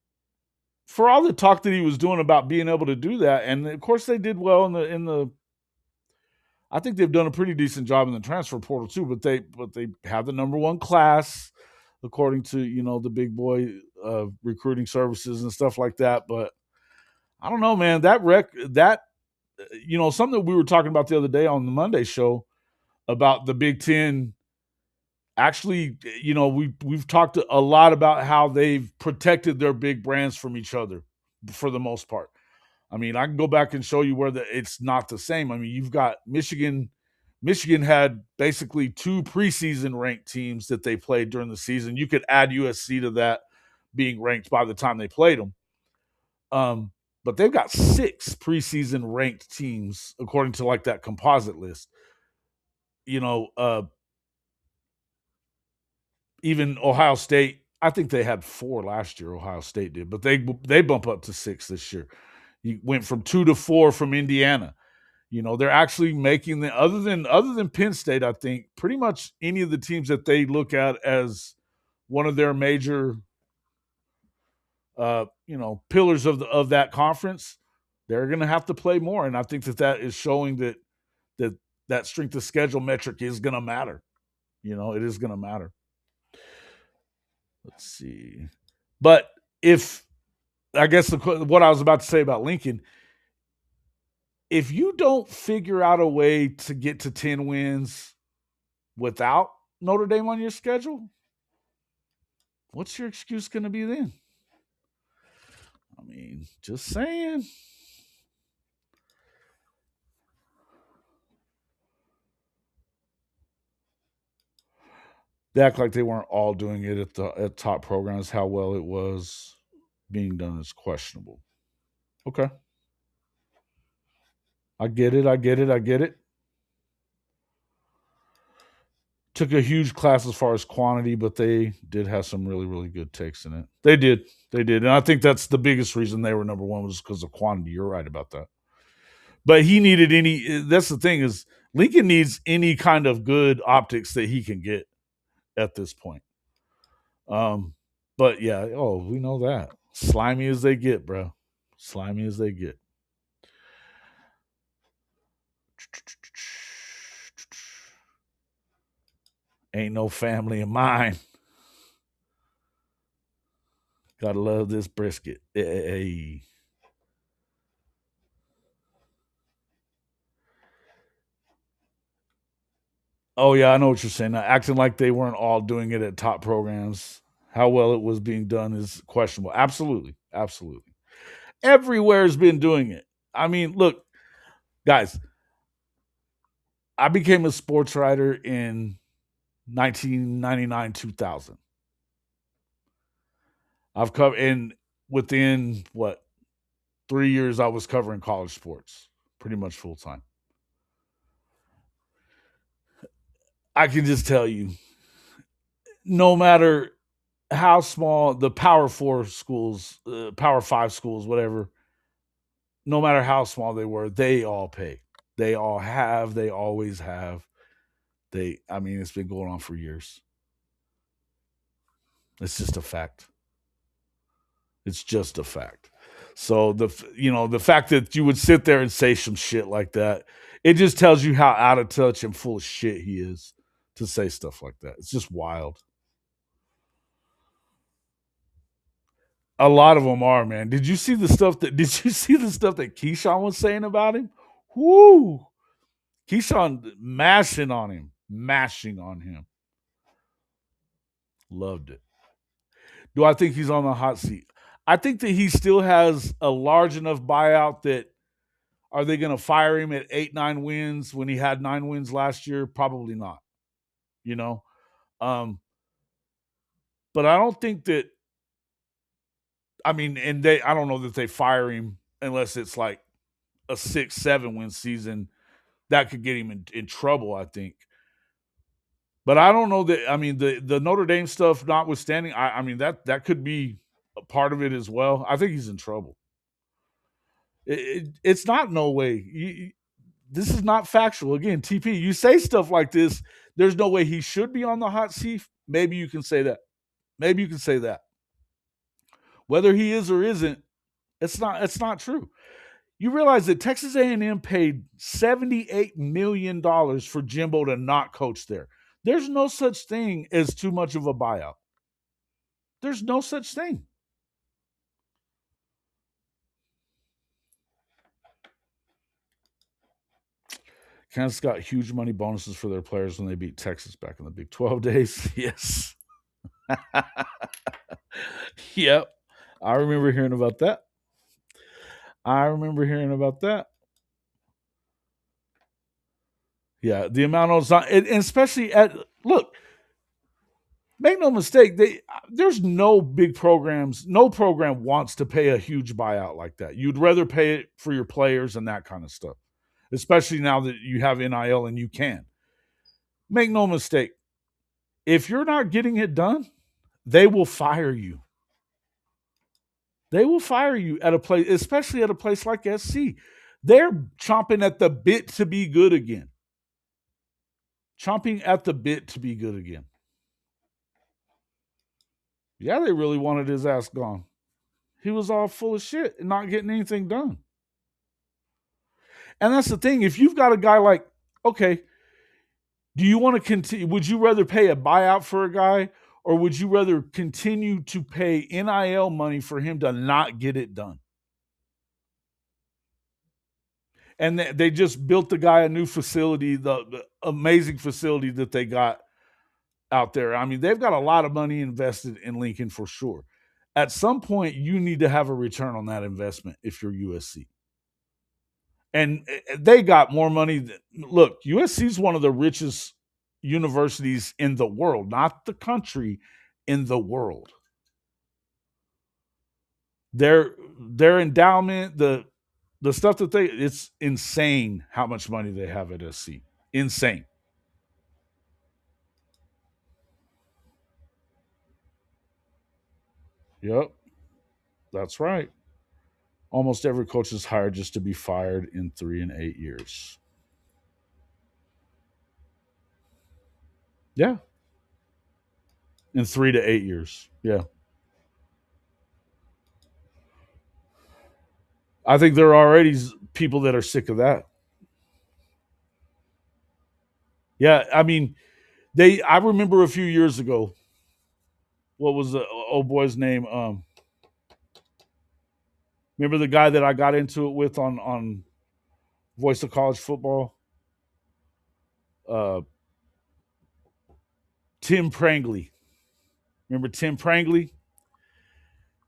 [SPEAKER 1] for all the talk that he was doing about being able to do that, and of course they did well in the I think they've done a pretty decent job in the transfer portal too, but they have the number 1 class. according to the big boy recruiting services and stuff like that. But I don't know, man. That something that we were talking about the other day on the Monday show about the Big Ten. Actually, we've talked a lot about how they've protected their big brands from each other for the most part. I mean, I can go back and show you where it's not the same. I mean, you've got Michigan. Michigan had basically two preseason ranked teams that they played during the season. You could add USC to that being ranked by the time they played them. But they've got six preseason ranked teams according to like that composite list. You know, even Ohio State. I think they had four last year. Ohio State did, but they bump up to six this year. You went from 2 to 4 from Indiana. They're actually making the other than Penn State, I think pretty much any of the teams that they look at as one of their major pillars of that conference, they're going to have to play more, and I think that is showing that strength of schedule metric is going to matter. It is going to matter. Let's see. But if I guess what I was about to say about Lincoln, if you don't figure out a way to get to 10 wins without Notre Dame on your schedule, what's your excuse going to be then? I mean, just saying. They act like they weren't all doing it at top programs. How well it was being done is questionable. Okay. I get it. I get it. I get it. Took a huge class as far as quantity, but they did have some really, really good takes in it. They did. They did. And I think that's the biggest reason they were number one was because of quantity. You're right about that. But he needed that's the thing is Lincoln needs any kind of good optics that he can get at this point. But yeah, we know that. Slimy as they get, bro. Slimy as they get. Ain't no family of mine. Gotta love this brisket. Hey. Oh yeah, I know what you're saying. Now, acting like they weren't all doing it at top programs. How well it was being done is questionable. Absolutely, absolutely. Everywhere has been doing it. I mean, look, guys. I became a sports writer in 1999, 2000. I've covered, and within what 3 years, I was covering college sports pretty much full time. I can just tell you, no matter how small the Power Four schools, Power Five schools, whatever, no matter how small they were, they all pay. They all have. They always have. I mean, it's been going on for years. It's just a fact. It's just a fact. So the fact that you would sit there and say some shit like that, it just tells you how out of touch and full of shit he is to say stuff like that. It's just wild. A lot of them are, man. Did you see the stuff that Keyshawn was saying about him? Whoo! Keyshawn mashing on him. Loved it. Do I think he's on the hot seat? I think that he still has a large enough buyout that are they going to fire him at 8-9 wins when he had 9 wins last year? Probably not. You know, um, but I don't think that. I mean, I don't know that they fire him unless it's like a 6-7 win season that could get him in trouble. I think, but I don't know that. I mean, the Notre Dame stuff notwithstanding, I mean that could be a part of it as well. I think he's in trouble. It's not no way. This is not factual. Again, TP, you say stuff like this. There's no way he should be on the hot seat. Maybe you can say that. Maybe you can say that. Whether he is or isn't, it's not true. You realize that Texas A&M paid $78 million for Jimbo to not coach there. There's no such thing as too much of a buyout. There's no such thing. Kansas got huge money bonuses for their players when they beat Texas back in the Big 12 days. Yes. Yep. I remember hearing about that. I remember hearing about that. Yeah, the amount of and especially at look, make no mistake, there's no big programs, no program wants to pay a huge buyout like that. You'd rather pay it for your players and that kind of stuff, especially now that you have NIL and you can. Make no mistake, if you're not getting it done, they will fire you. They will fire you at a place, especially at a place like SC. They're chomping at the bit to be good again. Chomping at the bit to be good again. Yeah, they really wanted his ass gone. He was all full of shit and not getting anything done. And that's the thing. If you've got a guy like, okay, do you want to continue? Would you rather pay a buyout for a guy, or would you rather continue to pay NIL money for him to not get it done? And they just built the guy a new facility, the amazing facility that they got out there. I mean, they've got a lot of money invested in Lincoln for sure. At some point, you need to have a return on that investment if you're USC. And they got more money. Look, USC is one of the richest universities in the world, not the country, in the world. Their endowment, the stuff that it's insane how much money they have at SC. Insane. Yep, that's right. Almost every coach is hired just to be fired in 3 and 8 years. Yeah, in 3 to 8 years. Yeah, I think there are already people that are sick of that. Yeah, I mean, I remember a few years ago. What was the old boy's name? Remember the guy that I got into it with on Voice of College Football? Uh, Tim Prangley. Remember Tim Prangley?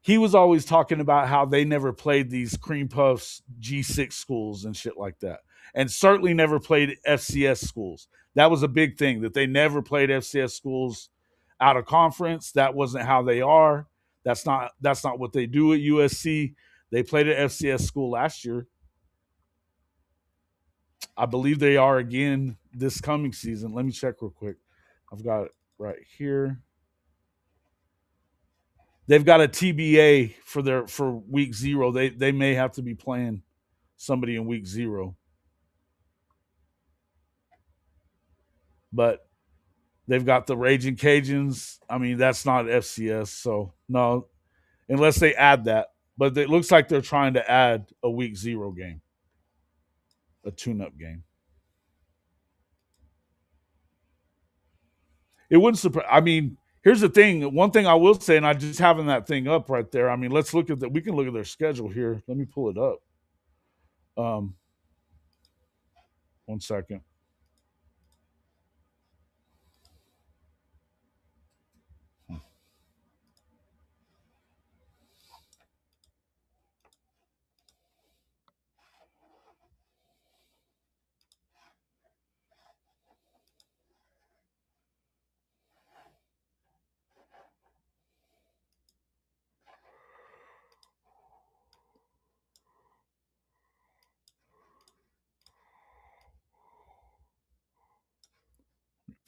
[SPEAKER 1] He was always talking about how they never played these cream puffs G6 schools and shit like that, and certainly never played FCS schools. That was a big thing, that they never played FCS schools out of conference. That wasn't how they are. That's not what they do at USC. They played at FCS school last year. I believe they are again this coming season. Let me check real quick. I've got it right here. They've got a TBA for week 0. They may have to be playing somebody in week 0, but they've got the Raging Cajuns. I mean, that's not FCS, so no, unless they add that. But it looks like they're trying to add a week 0 game, a tune-up game. It wouldn't surprise. I mean, here's the thing. One thing I will say, and I just having that thing up right there. I mean, let's look at that. We can look at their schedule here. Let me pull it up. Um, 1 second.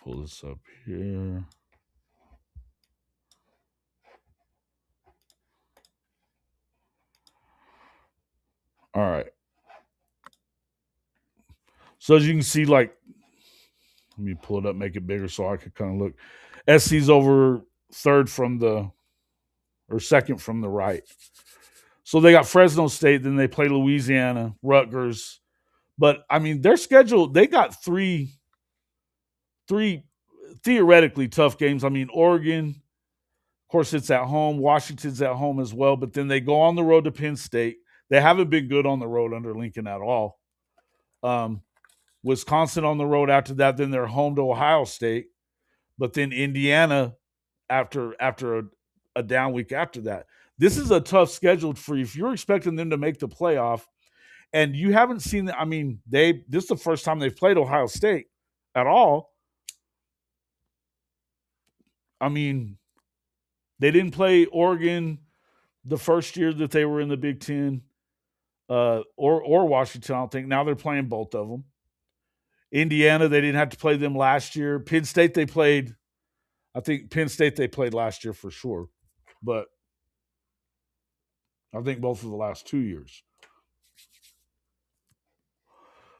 [SPEAKER 1] Pull this up here. All right. So as you can see, like, let me pull it up, make it bigger so I could kind of look. SC's over third from the, or second from the right. So they got Fresno State, then they play Louisiana, Rutgers. But I mean, their schedule, they got three theoretically tough games. I mean, Oregon, of course, it's at home. Washington's at home as well, but then they go on the road to Penn State. They haven't been good on the road under Lincoln at all. Wisconsin on the road after that. Then they're home to Ohio State, but then Indiana after a down week after that. This is a tough schedule for you if you're expecting them to make the playoff, and you haven't seen. I mean, this is the first time they've played Ohio State at all. I mean, they didn't play Oregon the first year that they were in the Big Ten, or Washington. I don't think now they're playing both of them. Indiana, they didn't have to play them last year. Penn State, they played. I think Penn State they played last year for sure, but I think both of the last 2 years.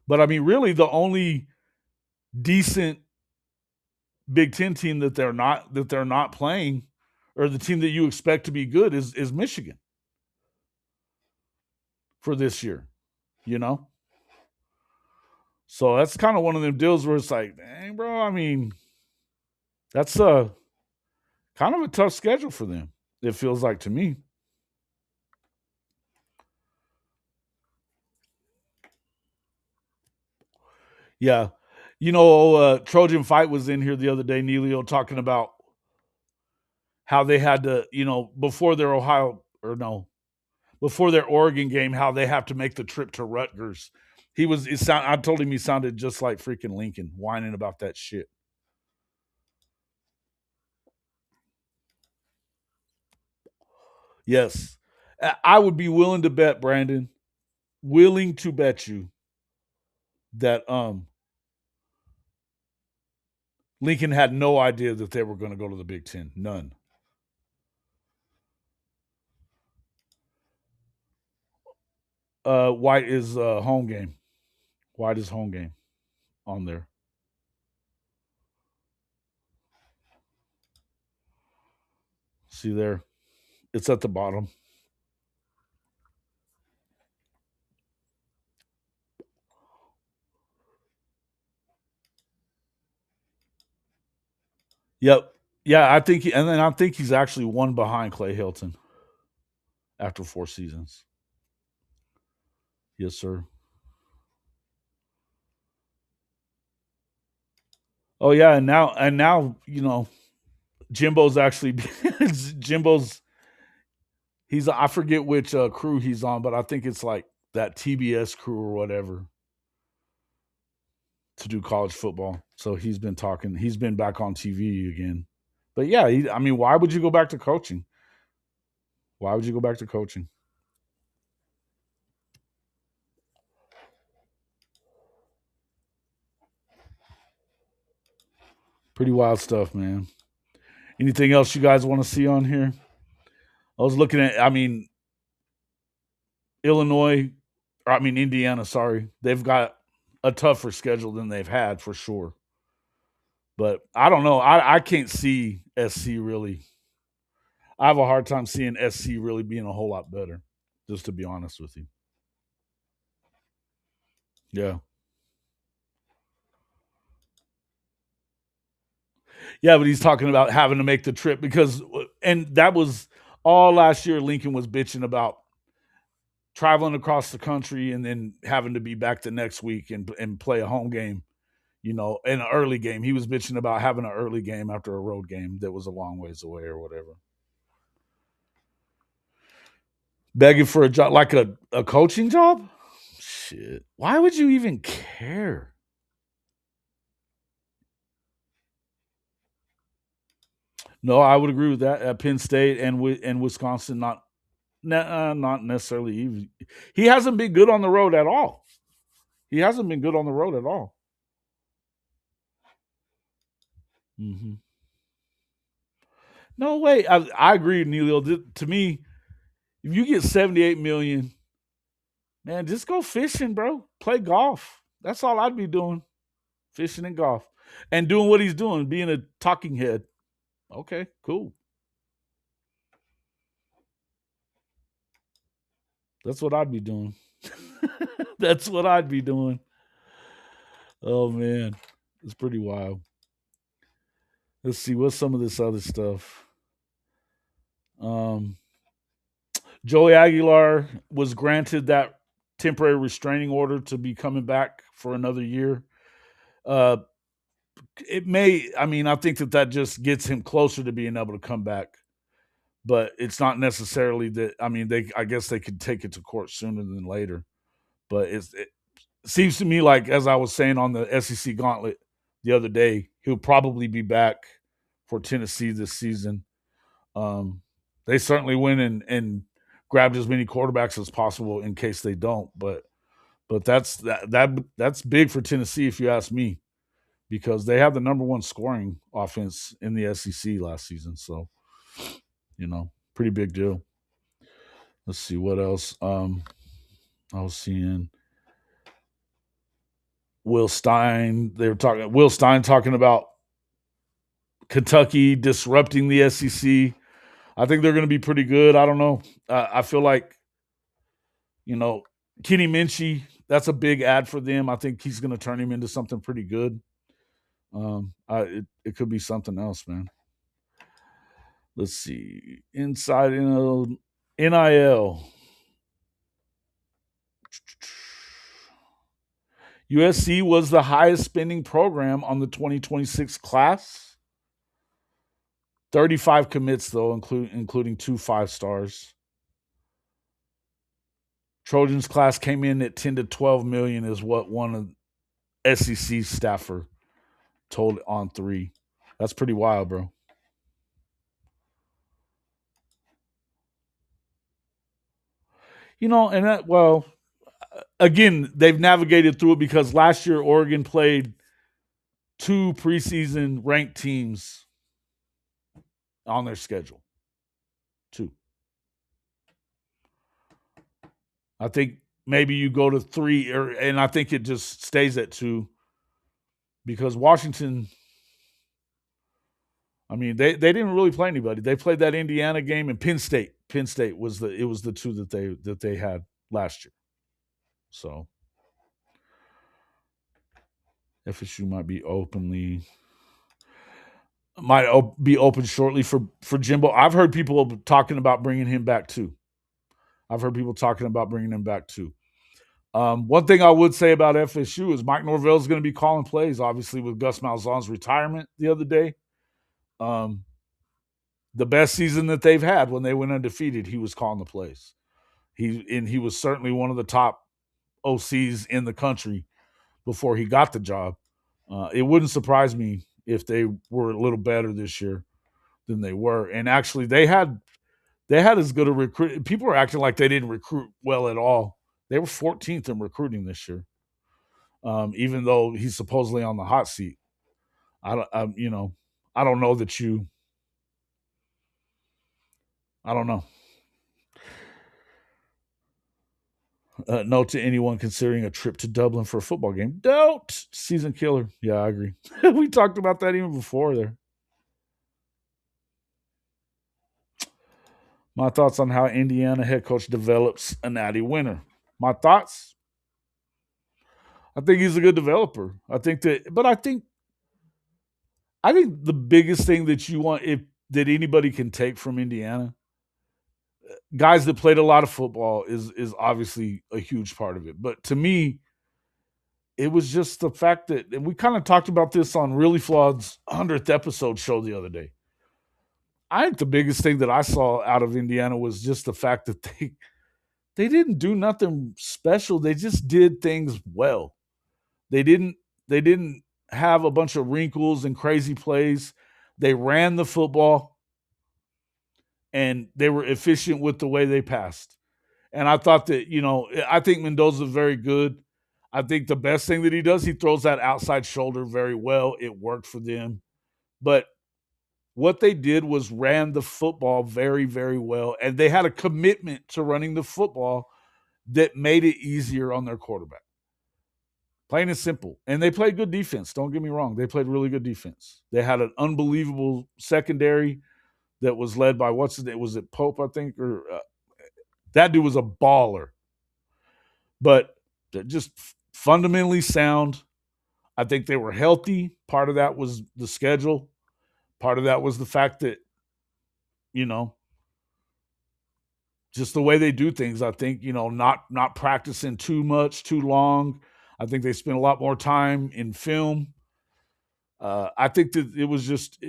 [SPEAKER 1] But I mean, really, the only decent Big Ten team that they're not playing, or the team that you expect to be good is Michigan for this year. You know, so that's kind of one of them deals where it's like, dang, bro. I mean, that's kind of a tough schedule for them. It feels like to me. Yeah. Trojan Fight was in here the other day, Neilio, talking about how they had to, before their before their Oregon game, how they have to make the trip to Rutgers. I told him he sounded just like freaking Lincoln, whining about that shit. Yes. I would be willing to bet, Brandon, willing to bet you that Lincoln had no idea that they were going to go to the Big Ten. None. White is home game. White is home game on there. See there? It's at the bottom. Yep. Yeah, and then I think he's actually one behind Clay Hilton after 4 seasons. Yes, sir. Oh yeah, and now Jimbo's actually Jimbo's I forget which crew he's on, but I think it's like that TBS crew or whatever to do college football. So he's been talking. He's been back on TV again. But yeah, I mean, why would you go back to coaching? Why would you go back to coaching? Pretty wild stuff, man. Anything else you guys want to see on here? I was looking at. I mean, Illinois, or I mean Indiana. Sorry, they've got a tougher schedule than they've had for sure. But I don't know. I can't see SC really. I have a hard time seeing SC really being a whole lot better. Just to be honest with you. Yeah. Yeah, but he's talking about having to make the trip and that was all last year. Lincoln was bitching about traveling across the country and then having to be back the next week and play a home game, in an early game. He was bitching about having an early game after a road game that was a long ways away or whatever. Begging for a job, like a coaching job? Shit. Why would you even care? No, I would agree with that. At Penn State and Wisconsin, not necessarily. He hasn't been good on the road at all. He hasn't been good on the road at all. Hmm. No way. I agree, Neilio. To me, if you get 78 million, man, just go fishing, bro. Play golf. That's all I'd be doing. Fishing and golf. And doing what he's doing, being a talking head. Okay, cool. That's what I'd be doing. That's what I'd be doing. Oh man. It's pretty wild. Let's see what's some of this other stuff. Um, Joey Aguilar was granted that temporary restraining order to be coming back for another year. Uh, it may, I mean, I think that just gets him closer to being able to come back, but it's not necessarily that. I mean, I guess they could take it to court sooner than later, but it seems to me like, as I was saying on the SEC Gauntlet the other day, he'll probably be back for Tennessee this season. Um, they certainly went and grabbed as many quarterbacks as possible in case they don't. But that's big for Tennessee if you ask me, because they have the number one scoring offense in the SEC last season. So pretty big deal. Let's see what else. I was seeing Will Stein. They were talking Will Stein talking about Kentucky disrupting the SEC. I think they're going to be pretty good. I don't know. I feel like you know Kenny Minchie. That's a big ad for them. I think he's going to turn him into something pretty good. It could be something else, man. Let's see. Inside NIL. USC was the highest spending program on the 2026 class. 35 commits, though, including 2 5-stars. Trojans class came in at 10 to 12 million, is what one of SEC staffer told On3. That's pretty wild, bro. And again, they've navigated through it because last year Oregon played 2 preseason ranked teams on their schedule. 2. I think maybe you go to 3, and I think it just stays at 2 because Washington. I mean, they didn't really play anybody. They played that Indiana game and Penn State. Penn State was the 2 that they had last year. So FSU might be open shortly for Jimbo. I've heard people talking about bringing him back too. One thing I would say about FSU is Mike Norvell is going to be calling plays, obviously, with Gus Malzahn's retirement the other day. The best season that they've had when they went undefeated, he was calling the plays. He was certainly one of the top OCs in the country before he got the job. It wouldn't surprise me if they were a little better this year than they were. And actually, they had as good a recruit. People are acting like they didn't recruit well at all. They were 14th in recruiting this year, even though he's supposedly on the hot seat. I don't know that you. I don't know. Note to anyone considering a trip to Dublin for a football game: don't. Season killer. Yeah, I agree. We talked about that even before there. My thoughts on how Indiana head coach develops a natty winner. My thoughts? I think he's a good developer. I think the biggest thing that you want, if that anybody can take from Indiana, guys that played a lot of football is obviously a huge part of it. But to me, it was just the fact that, and we kind of talked about this on Really Flawed's 100th episode show the other day. I think the biggest thing that I saw out of Indiana was just the fact that they didn't do nothing special. They just did things well. They didn't have a bunch of wrinkles and crazy plays. They ran the football and they were efficient with the way they passed. And I thought that, I think Mendoza's very good. I think the best thing that he does, he throws that outside shoulder very well. It worked for them. But what they did was ran the football very, very well. And they had a commitment to running the football that made it easier on their quarterback. Plain and simple. And they played good defense. Don't get me wrong. They played really good defense. They had an unbelievable secondary that was led by, what's his name? Was it Pope, I think? Or that dude was a baller. But they're just fundamentally sound. I think they were healthy. Part of that was the schedule. Part of that was the fact that, just the way they do things. I think, not practicing too much, too long. I think they spend a lot more time in film. I think that it was just.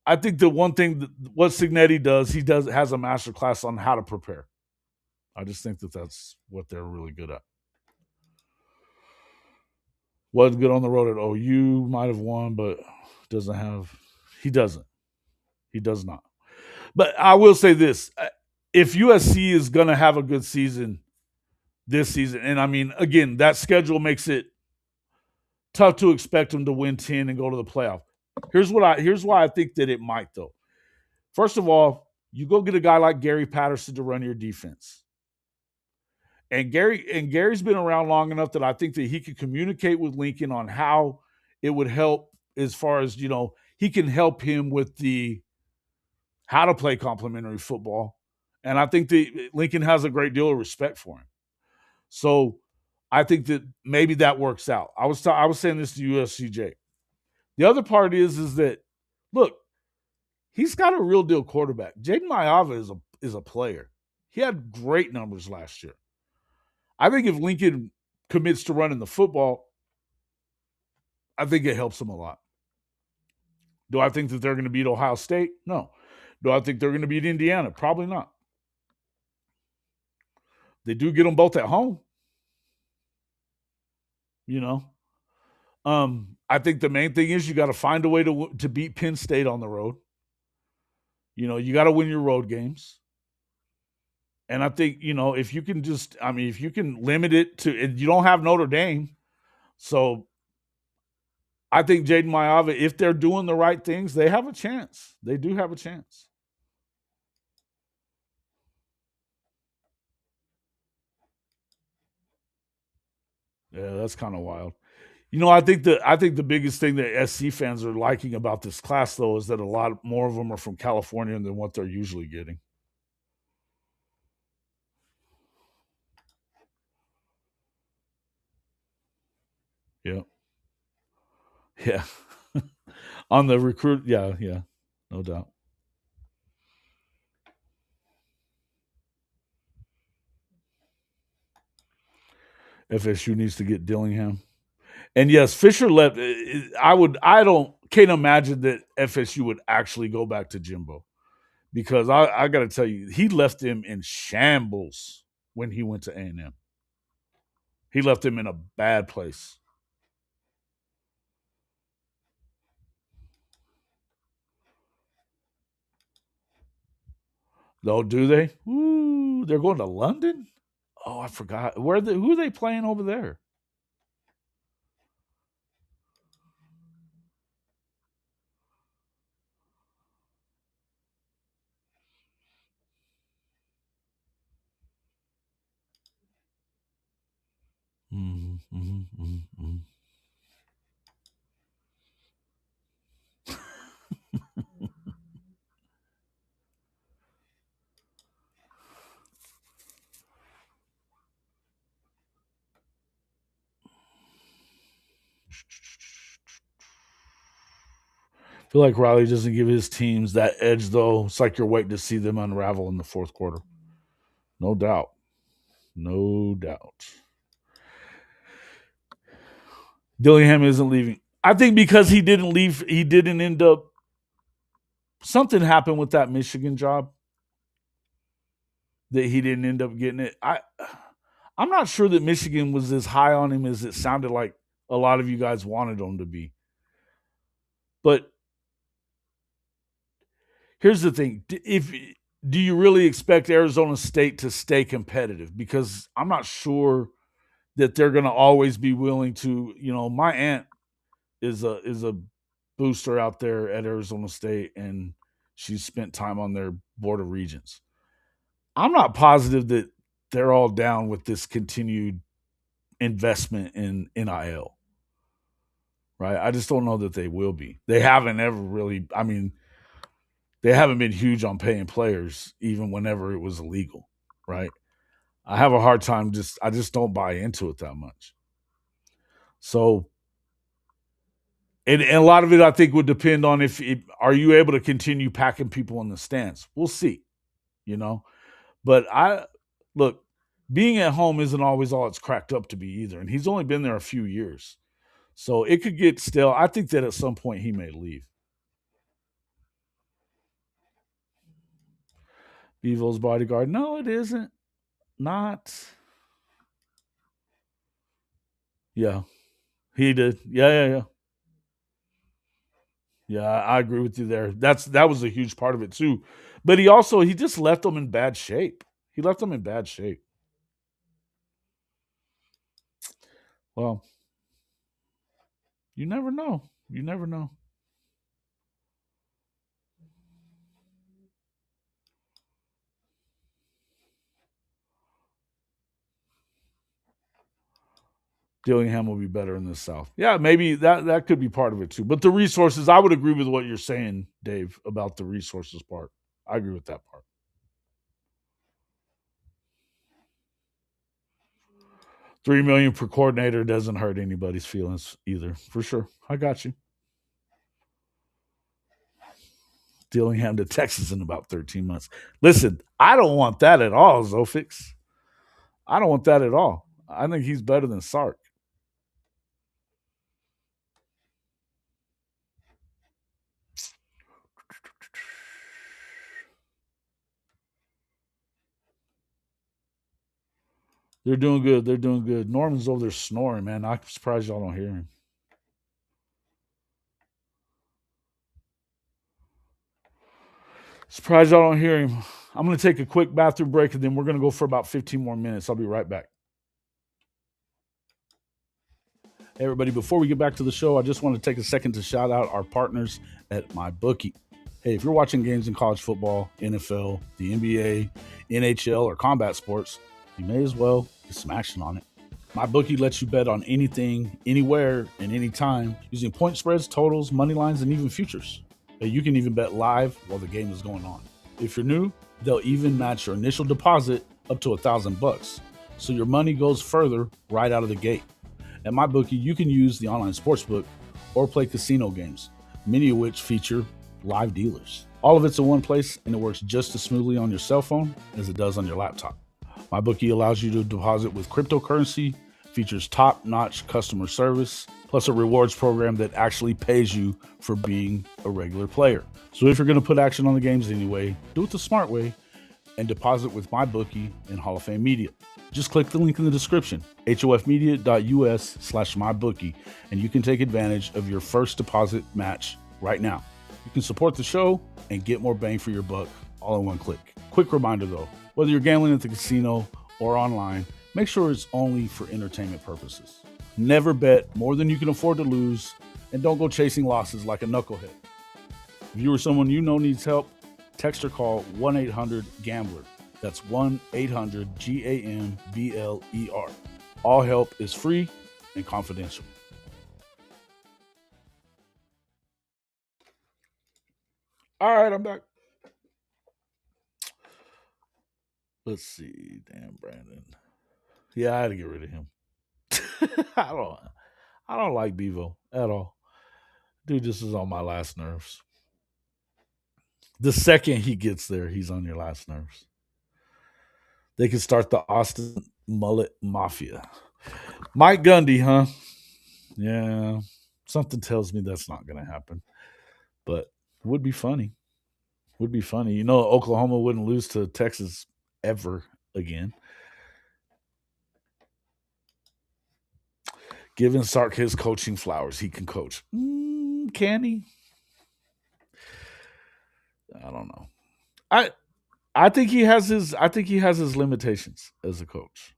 [SPEAKER 1] I think the one thing that what Signetti does, he has a master class on how to prepare. I just think that that's what they're really good at. Was good on the road at OU, might have won, but doesn't have. He doesn't. He does not. But I will say this: if USC is going to have a good season this season, and I mean, again, that schedule makes it tough to expect them to win 10 and go to the playoff. Here's why I think that it might though. First of all, you go get a guy like Gary Patterson to run your defense. And Gary's been around long enough that I think that he could communicate with Lincoln on how it would help as far as, he can help him with the how to play complementary football. And I think that Lincoln has a great deal of respect for him. So I think that maybe that works out. I was saying this to USCJ. The other part is that look, he's got a real deal quarterback. Jaden Mayava is a player. He had great numbers last year. I think if Lincoln commits to running the football, I think it helps them a lot. Do I think that they're going to beat Ohio State? No. Do I think they're going to beat Indiana? Probably not. They do get them both at home. You know, I think the main thing is you got to find a way to beat Penn State on the road. You got to win your road games. And I think, if you can if you can limit it to, you don't have Notre Dame. So I think Jaden Mayava, if they're doing the right things, they have a chance. They do have a chance. Yeah, that's kind of wild. I think the biggest thing that SC fans are liking about this class though is that a lot more of them are from California than what they're usually getting. Yeah. Yeah. On the recruit, yeah, yeah. No doubt. FSU needs to get Dillingham. And yes, Fisher left. Can't imagine that FSU would actually go back to Jimbo because I got to tell you, he left him in shambles when he went to A&M. He left him in a bad place. Oh, do they? Ooh, they're going to London? Oh, I forgot. Who are they playing over there? Mm-hmm, mm-hmm, mm-hmm. I feel like Riley doesn't give his teams that edge, though. It's like you're waiting to see them unravel in the fourth quarter. No doubt. No doubt. Dillingham isn't leaving. I think because he didn't leave, he didn't end up. Something happened with that Michigan job that he didn't end up getting it. I'm not sure that Michigan was as high on him as it sounded like a lot of you guys wanted him to be. But here's the thing: if do you really expect Arizona State to stay competitive? Because I'm not sure that they're going to always be willing to. My aunt is a booster out there at Arizona State, and she's spent time on their board of regents. I'm not positive that they're all down with this continued investment in NIL. Right? I just don't know that they will be. They haven't ever really. I mean, they haven't been huge on paying players, even whenever it was illegal. Right? I have a hard time I just don't buy into it that much. So, and a lot of it I think would depend on if are you able to continue packing people in the stands. We'll see, you know. But I look, being at home isn't always all it's cracked up to be either. And he's only been there a few years. So it could get stale. I think that at some point he may leave. Bevo's bodyguard. No, it isn't. Not. Yeah. He did. Yeah, yeah, yeah. Yeah, I agree with you there. That was a huge part of it too. But he just left them in bad shape. He left them in bad shape. Well, you never know. You never know. Dillingham will be better in the South. Yeah, maybe that could be part of it too. But the resources, I would agree with what you're saying, Dave, about the resources part. I agree with that part. 3 million per coordinator doesn't hurt anybody's feelings either, for sure. I got you. Dillingham to Texas in about 13 months. Listen, I don't want that at all, Zofix. I don't want that at all. I think he's better than Sark. They're doing good. They're doing good. Norman's over there snoring, man. I'm surprised y'all don't hear him. Surprised y'all don't hear him. I'm going to take a quick bathroom break and then we're going to go for about 15 more minutes. I'll be right back. Hey, everybody, before we get back to the show, I just want to take a second to shout out our partners at MyBookie. Hey, if you're watching games in college football, NFL, the NBA, NHL, or combat sports, you may as well get some action on it. MyBookie lets you bet on anything, anywhere, and anytime using point spreads, totals, money lines, and even futures. Hey, you can even bet live while the game is going on. If you're new, they'll even match your initial deposit up to $1,000, so your money goes further right out of the gate. At MyBookie, you can use the online sportsbook or play casino games, many of which feature live dealers. All of it's in one place, and it works just as smoothly on your cell phone as it does on your laptop. MyBookie allows you to deposit with cryptocurrency, features top-notch customer service, plus a rewards program that actually pays you for being a regular player. So if you're going to put action on the games anyway, do it the smart way and deposit with MyBookie and Hall of Fame Media. Just click the link in the description, hofmedia.us/mybookie, and you can take advantage of your first deposit match right now. You can support the show and get more bang for your buck all in one click. Quick reminder though, whether you're gambling at the casino or online, make sure it's only for entertainment purposes. Never bet more than you can afford to lose, and don't go chasing losses like a knucklehead. If you or someone you know needs help, text or call 1-800-GAMBLER. That's 1-800-GAMBLER. All help is free and confidential. All right, I'm back. Let's see. Damn, Brandon. Yeah, I had to get rid of him. I don't. I don't like Bevo at all. Dude, this is on my last nerves. The second he gets there, he's on your last nerves. They could start the Austin Mullet Mafia. Mike Gundy, huh? Yeah. Something tells me that's not going to happen. But would be funny. Would be funny. You know, Oklahoma wouldn't lose to Texas ever again. Giving Sark his coaching flowers. He can coach. Can he? I don't know. I I think he has his limitations as a coach.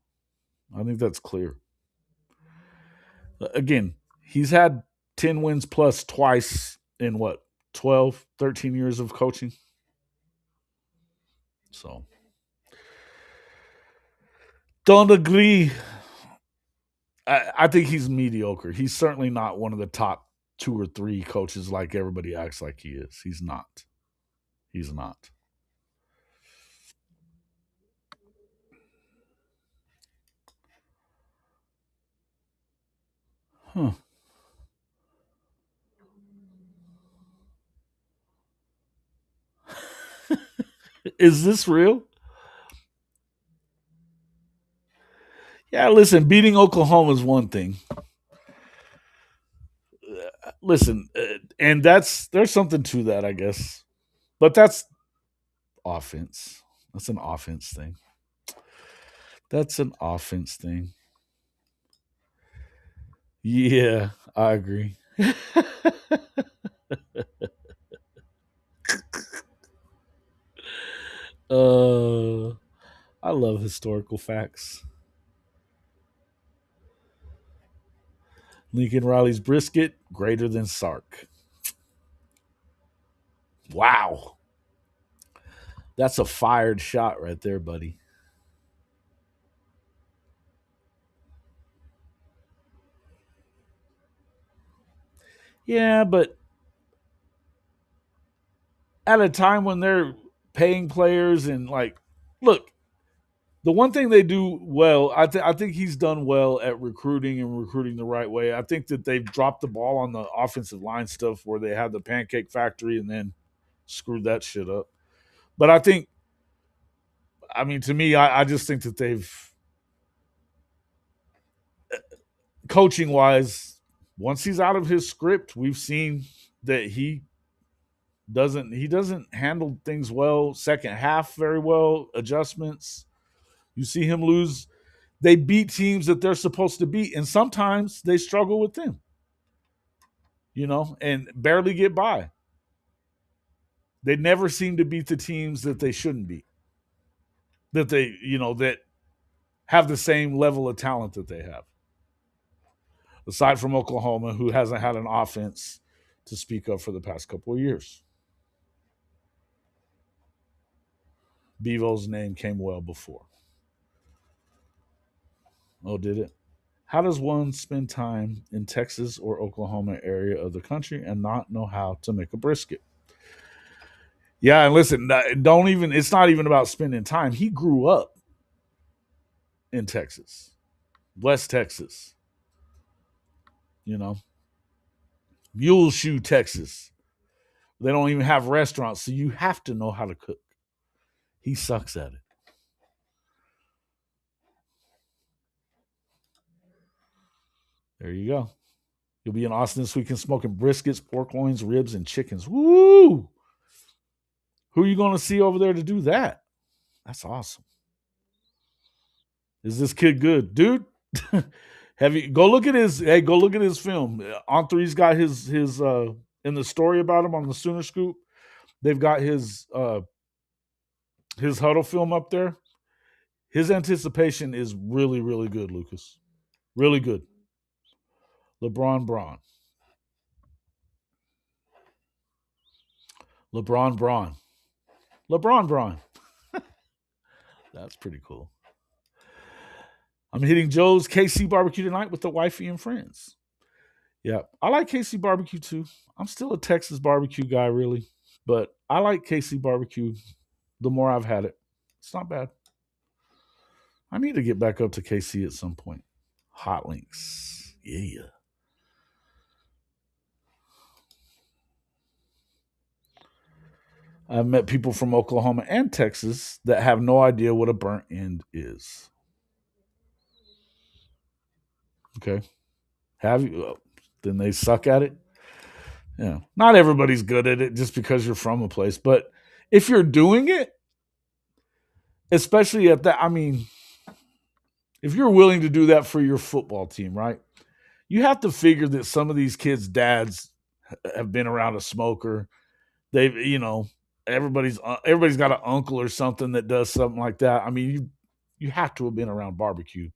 [SPEAKER 1] I think that's clear. Again, he's had 10 wins plus twice in what, 12, 13 years of coaching. So, don't agree. I think he's mediocre. He's certainly not one of the top two or three coaches like everybody acts like he is. He's not. He's not. Huh. Is this real? Yeah, listen, beating Oklahoma is one thing. Listen, and there's something to that, I guess. But that's offense. That's an offense thing. That's an offense thing. Yeah, I agree. uh, I love historical facts. Lincoln Riley's brisket greater than Sark. Wow, that's a fired shot right there, buddy. Yeah, but at a time when they're paying players and like, look, the one thing they do well, I think he's done well at recruiting and recruiting the right way. I think that they've dropped the ball on the offensive line stuff where they had the pancake factory and then screwed that shit up. But I think, I mean, to me, I just think that they've, coaching wise, once he's out of his script, we've seen that he doesn't handle things well. Second half very well, adjustments. You see him lose. They beat teams that they're supposed to beat, and sometimes they struggle with them, and barely get by. They never seem to beat the teams that they shouldn't beat, that have the same level of talent that they have. Aside from Oklahoma, who hasn't had an offense to speak of for the past couple of years. Bevo's name came well before. Oh, did it? How does one spend time in Texas or Oklahoma area of the country and not know how to make a brisket? Yeah, and listen, don't even. It's not even about spending time. He grew up in Texas, West Texas. You know, Muleshoe, Texas. They don't even have restaurants, so you have to know how to cook. He sucks at it. There you go. You'll be in Austin this weekend smoking briskets, pork loins, ribs, and chickens. Woo! Who are you going to see over there to do that? That's awesome. Is this kid good, dude? Have you go look at his? Hey, go look at his film. On three's got his in the story about him on the Sooner Scoop. They've got his huddle film up there. His anticipation is really really good, Lucas. Really good. LeBron Braun. LeBron Braun. LeBron Braun. That's pretty cool. I'm hitting Joe's KC barbecue tonight with the wifey and friends. Yeah, I like KC barbecue too. I'm still a Texas barbecue guy, really, but I like KC barbecue. The more I've had it, it's not bad. I need to get back up to KC at some point. Hot links, yeah. I've met people from Oklahoma and Texas that have no idea what a burnt end is. Okay, have you? Then they suck at it. Yeah, not everybody's good at it just because you're from a place, but if you're doing it, especially at that, I mean, if you're willing to do that for your football team, right? You have to figure that some of these kids' dads have been around a smoker. They've, everybody's got an uncle or something that does something like that. I mean, you have to have been around barbecue,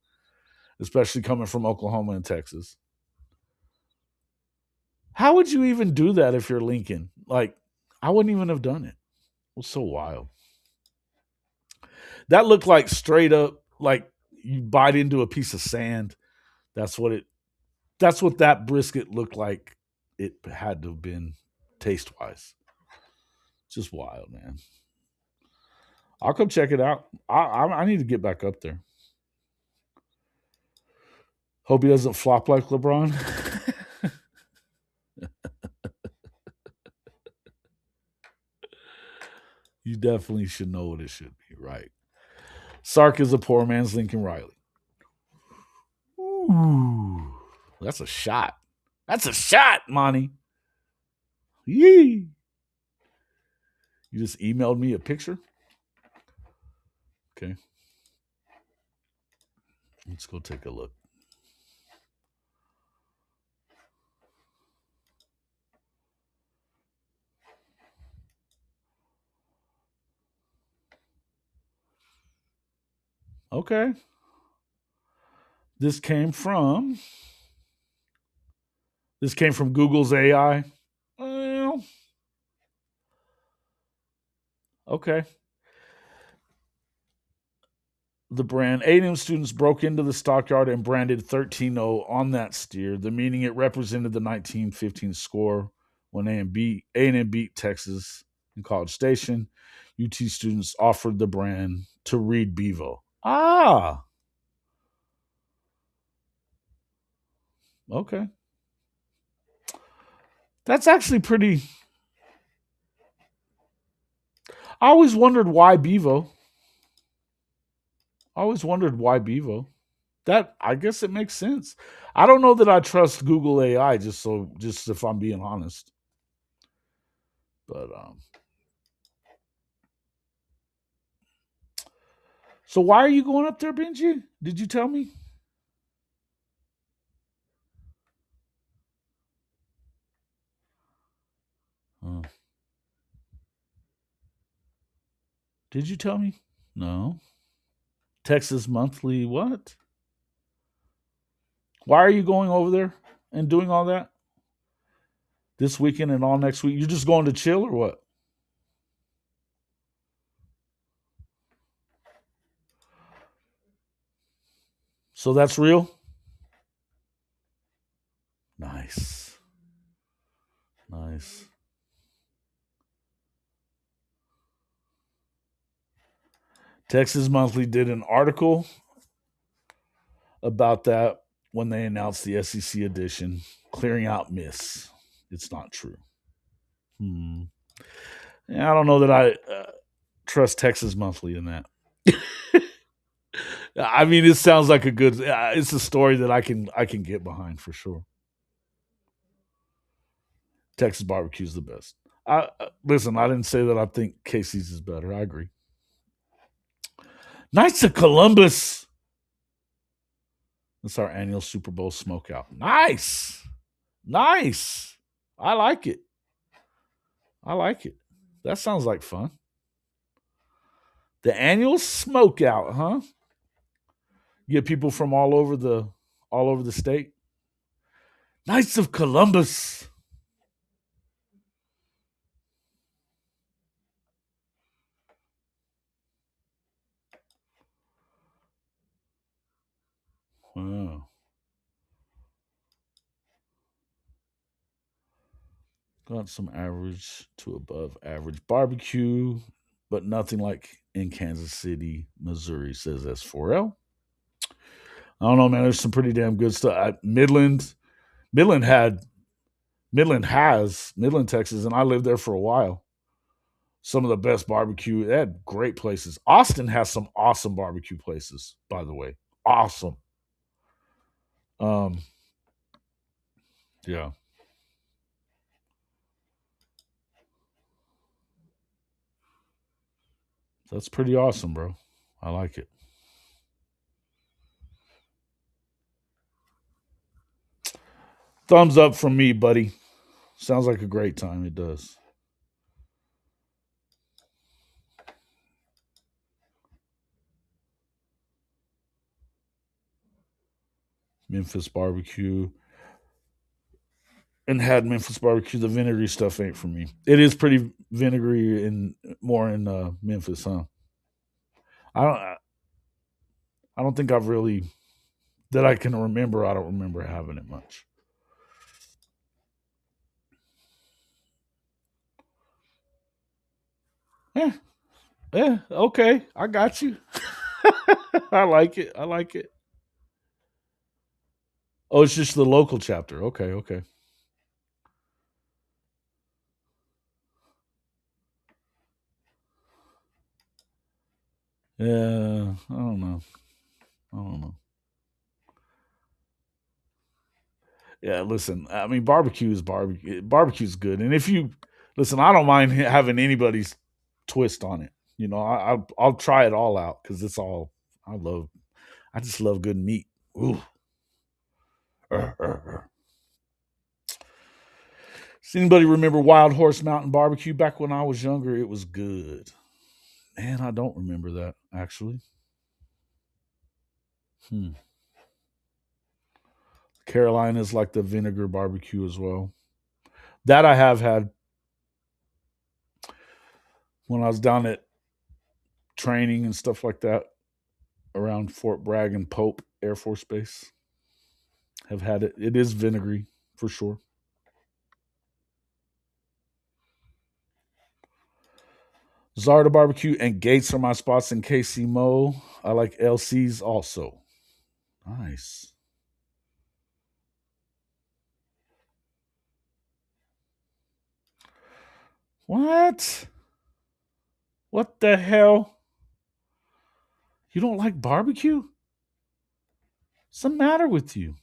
[SPEAKER 1] especially coming from Oklahoma and Texas. How would you even do that if you're Lincoln? Like, I wouldn't even have done it. It was so wild. That looked like straight up like you bite into a piece of sand. That's what it. That's what that brisket looked like. It had to have been taste wise. Just wild, man. I'll come check it out. I need to get back up there. Hope he doesn't flop like LeBron. You definitely should know what it should be, right? Sark is a poor man's Lincoln Riley. Ooh, that's a shot. That's a shot, Monty. Yee. You just emailed me a picture? Okay. Let's go take a look. Okay. This came from Google's AI. Well, okay. The brand A&M students broke into the stockyard and branded 13-0 on that steer, the meaning it represented the 1915 score when A&M beat Texas in College Station. UT students offered the brand to Reed Bevo. Ah, okay. That's actually pretty. I always wondered why Bevo. I always wondered why Bevo. That I guess it makes sense. I don't know that I trust Google AI just if I'm being honest. But so why are you going up there, Benji? Did you tell me? Oh. Did you tell me? No. Texas Monthly what? Why are you going over there and doing all that? This weekend and all next week? You're just going to chill or what? So that's real? Nice. Nice. Texas Monthly did an article about that when they announced the SEC edition, clearing out myths. It's not true. Yeah, I don't know that I trust Texas Monthly in that. I mean, it sounds like a good. It's a story that I can get behind for sure. Texas barbecue is the best. Listen. I didn't say that I think Casey's is better. I agree. Knights of Columbus. That's our annual Super Bowl smokeout. Nice, nice. I like it. I like it. That sounds like fun. The annual smokeout, huh? You get people from all over the state. Knights of Columbus. Wow. Got some average to above average barbecue, but nothing like in Kansas City, Missouri, says S4L. I don't know, man. There's some pretty damn good stuff. Midland had, Midland, Texas, and I lived there for a while. Some of the best barbecue. They had great places. Austin has some awesome barbecue places, by the way. Awesome. Um, yeah, that's pretty awesome, bro. I like it. Thumbs up from me, buddy. Sounds like a great time. It does. Memphis barbecue and had Memphis barbecue. The vinegary stuff ain't for me. It is pretty vinegary and more in Memphis, huh? I don't. I don't think I've really that I can remember. I don't remember having it much. Yeah. Yeah. Okay. I got you. I like it. I like it. Oh, it's just the local chapter. Okay. Okay. Yeah. I don't know. I don't know. Yeah, listen, I mean, barbecue is barbecue. Barbecue's good, and if you listen, I don't mind having anybody's twist on it. You know, I'll try it all out because it's all I love. I just love good meat. Ooh. Arr, arr, arr. Does anybody remember Wild Horse Mountain Barbecue back when I was younger? It was good. Man, I don't remember that actually. Hmm. Carolina's like the vinegar barbecue as well. That I have had when I was down at training and stuff like that around Fort Bragg and Pope Air Force Base. Have had it. It is vinegary for sure. Zarda Barbecue and Gates are my spots in KC Mo. I like LC's also. Nice. What? What the hell? You don't like barbecue? What's the matter with you?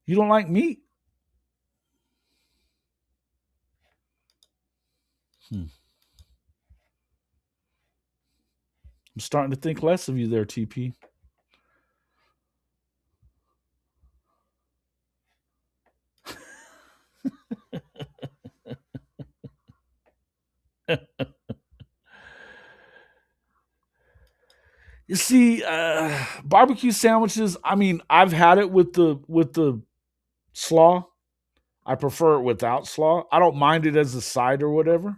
[SPEAKER 1] You don't like meat? Hmm. I'm starting to think less of you there, TP. You see, barbecue sandwiches. I mean, I've had it with the slaw. I prefer it without slaw. I don't mind it as a side or whatever.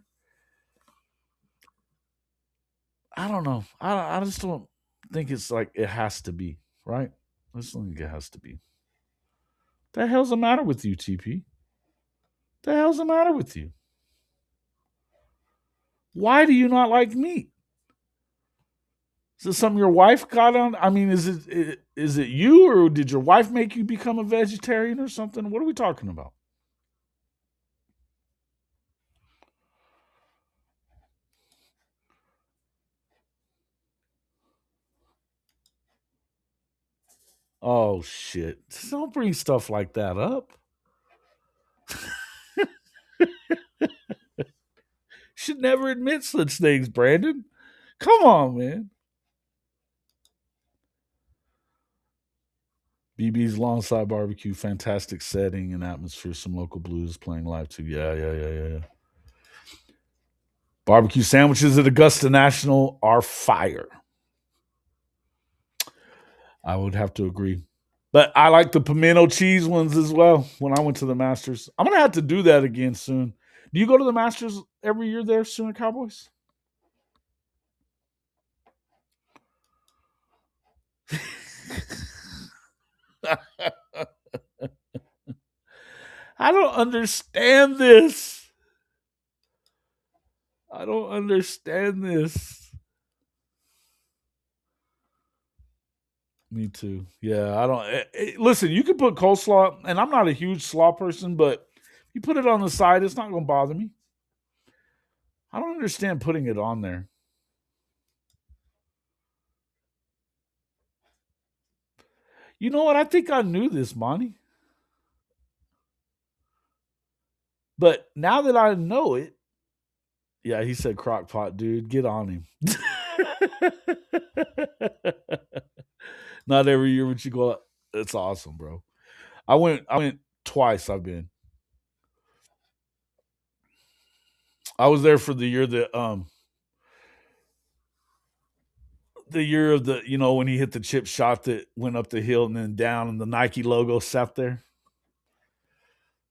[SPEAKER 1] I don't know. I just don't think it's like it has to be right. I just don't think it has to be. The hell's the matter with you, TP? The hell's the matter with you? Why do you not like meat? Is this something your wife got on? I mean, is it you or did your wife make you become a vegetarian or something? What are we talking about? Oh shit! Don't bring stuff like that up. Should never admit such things, Brandon. Come on, man. BB's Longside Barbecue, fantastic setting and atmosphere. Some local blues playing live too. Yeah. Barbecue sandwiches at Augusta National are fire. I would have to agree. But I like the pimento cheese ones as well when I went to the Masters. I'm going to have to do that again soon. Do you go to the Masters every year there, Sooner Cowboys? I don't understand this. I don't understand this. Me too. Yeah, I don't. Listen, you can put coleslaw, and I'm not a huge slaw person, but you put it on the side, it's not going to bother me. I don't understand putting it on there. You know what? I think I knew this, Monty, but now that I know it, yeah, he said crock pot, dude. Get on him. Not every year would you go out. It's awesome, bro. I went twice. I've been. I was there for the year of the when he hit the chip shot that went up the hill and then down and the Nike logo sat there.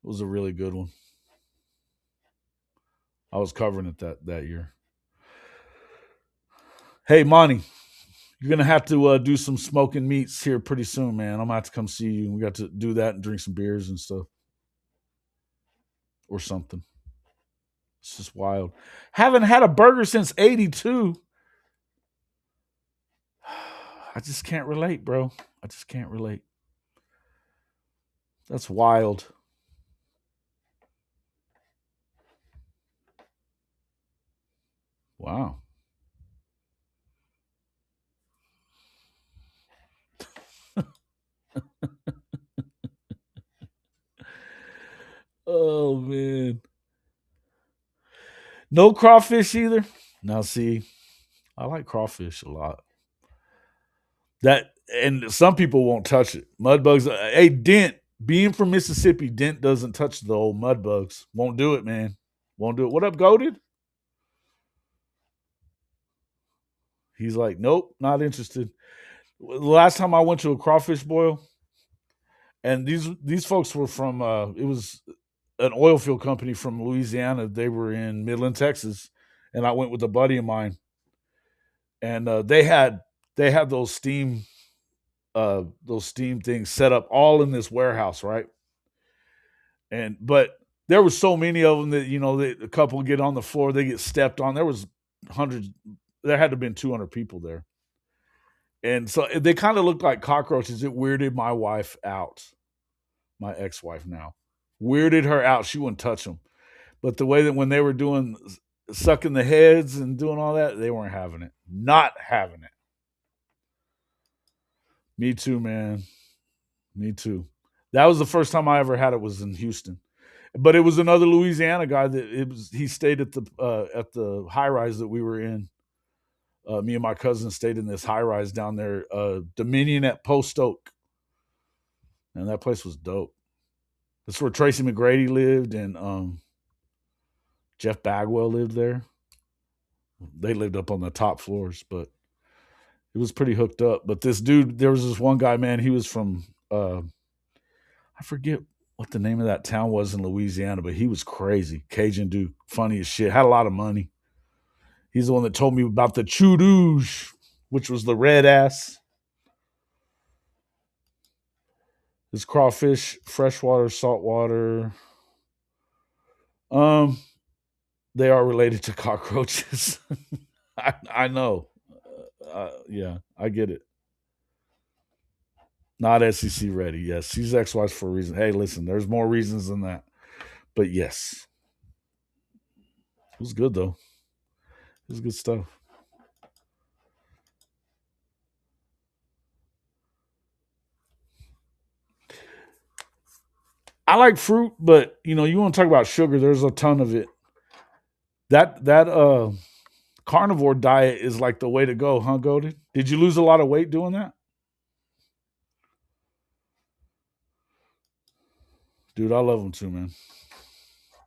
[SPEAKER 1] It was a really good one. I was covering it that year. Hey, Monty, you're gonna have to do some smoking meats here pretty soon, man. I'm gonna have to come see you. We got to do that and drink some beers and stuff or something. It's just wild. Haven't had a burger since '82. I just can't relate, bro. I just can't relate. That's wild. Wow. Oh man. No crawfish either. Now see, I like crawfish a lot. That and some people won't touch it. Mud bugs. Hey, Dent, being from Mississippi, Dent doesn't touch the old mud bugs. Won't do it, man. Won't do it. What up, Goaded? He's like, nope, not interested. The last time I went to a crawfish boil, and these folks were from it was an oil field company from Louisiana. They were in Midland, Texas, and I went with a buddy of mine, and they had those steam things set up all in this warehouse, right? And but there were so many of them that a couple get on the floor, they get stepped on. There was hundreds. There had to have been 200 people there, and so they kind of looked like cockroaches. It weirded my wife out. My ex-wife now weirded her out. She wouldn't touch them. But the way that when they were doing sucking the heads and doing all that, they weren't having it. Not having it. Me too, man. Me too. That was the first time I ever had it was in Houston. But it was another Louisiana guy that he stayed at the high rise that we were in. Me and my cousin stayed in this high rise down there, Dominion at Post Oak. And that place was dope. That's where Tracy McGrady lived and Jeff Bagwell lived there. They lived up on the top floors, but it was pretty hooked up. But this dude, there was this one guy, man, he was from I forget what the name of that town was in Louisiana, but he was crazy. Cajun dude, funny as shit, had a lot of money. He's the one that told me about the chudouge, which was the red ass. It's crawfish, freshwater, saltwater. Um, they are related to cockroaches. I know. Yeah, I get it. Not SEC ready. Yes, she's ex-wife for a reason. Hey, listen, there's more reasons than that. But yes, it was good though. It was good stuff. I like fruit, but you want to talk about sugar. There's a ton of it. That carnivore diet is like the way to go, huh, Goldie? Did you lose a lot of weight doing that? Dude, I love them too, man.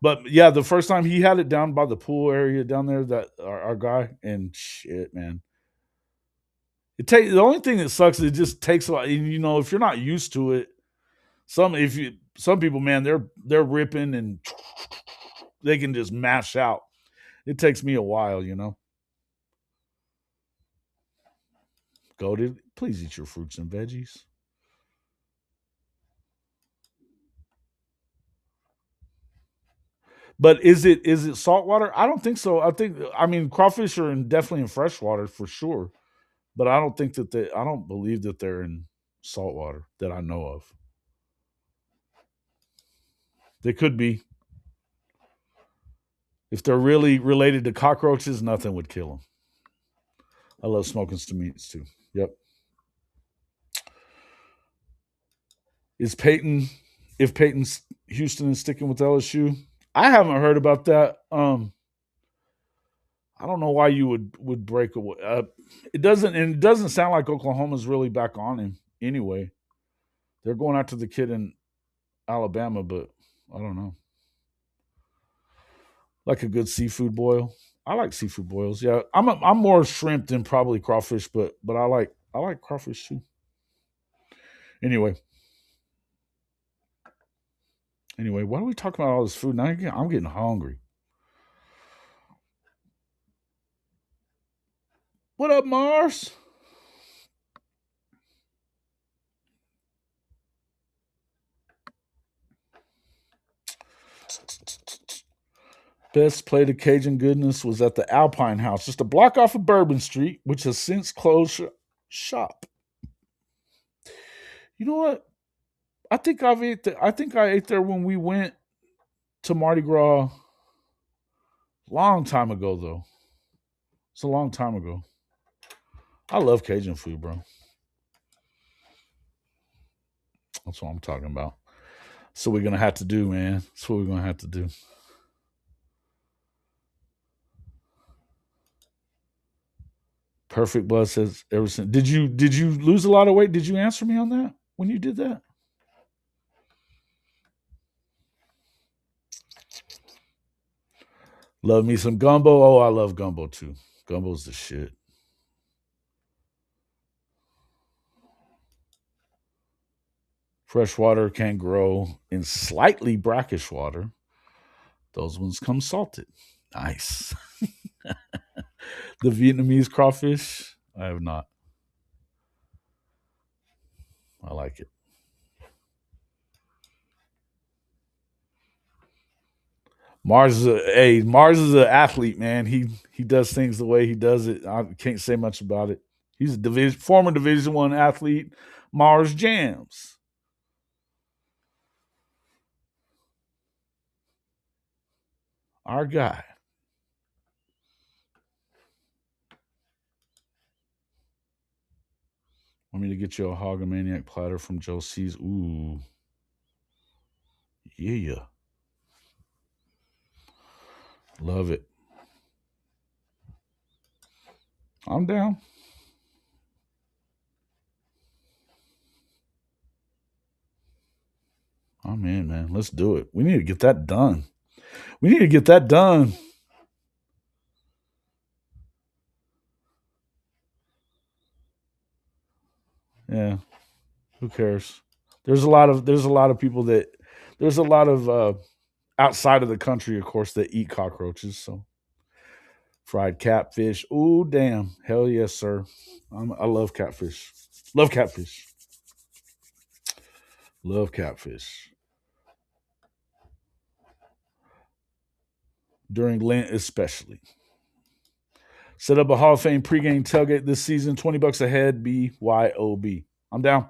[SPEAKER 1] But yeah, the first time he had it down by the pool area down there, that our guy, and shit, man. The only thing that sucks is it just takes a lot. If you're not used to it, some people, man, they're ripping and they can just mash out. It takes me a while. Go to please eat your fruits and veggies. But is it saltwater? I don't think so. I mean crawfish are definitely in freshwater for sure, but I don't believe that they're in saltwater that I know of. They could be. If they're really related to cockroaches, nothing would kill them. I love smoking some meats too. Yep. Is Peyton if Peyton's Houston is sticking with LSU? I haven't heard about that. I don't know why you would break away. It doesn't sound like Oklahoma's really back on him anyway. They're going after the kid in Alabama, but I don't know. Like a good seafood boil. I like seafood boils. Yeah, I'm more shrimp than probably crawfish, but I like crawfish too. Anyway, why are we talking about all this food now? I'm getting hungry. What up, Mars? Best plate of Cajun goodness was at the Alpine House, just a block off of Bourbon Street, which has since closed shop. You know what? I think I ate there when we went to Mardi Gras. Long time ago, though. It's a long time ago. I love Cajun food, bro. That's what I'm talking about. So we're gonna have to do, man. That's what we're gonna have to do. Perfect Blood says ever since. Did you lose a lot of weight? Did you answer me on that when you did that? Love me some gumbo. Oh, I love gumbo too. Gumbo's the shit. Fresh water can grow in slightly brackish water. Those ones come salted. Nice. The Vietnamese crawfish, I have not. I like it. Mars is an athlete, man. He does things the way he does it. I can't say much about it. He's a former Division 1 athlete. Mars jams. Our guy. Want me to get you a Hogamaniac platter from Joe C's? Ooh, yeah, love it. I'm down. I'm in, man. Let's do it. We need to get that done. We need to get that done. Yeah. Who cares? There's a lot of people that there's a lot of outside of the country, of course, that eat cockroaches. So fried catfish. Ooh, damn. Hell yes, sir. I love catfish. Love catfish. Love catfish. During Lent, especially. Set up a Hall of Fame pregame tailgate this season. $20 a head. BYOB. I'm down.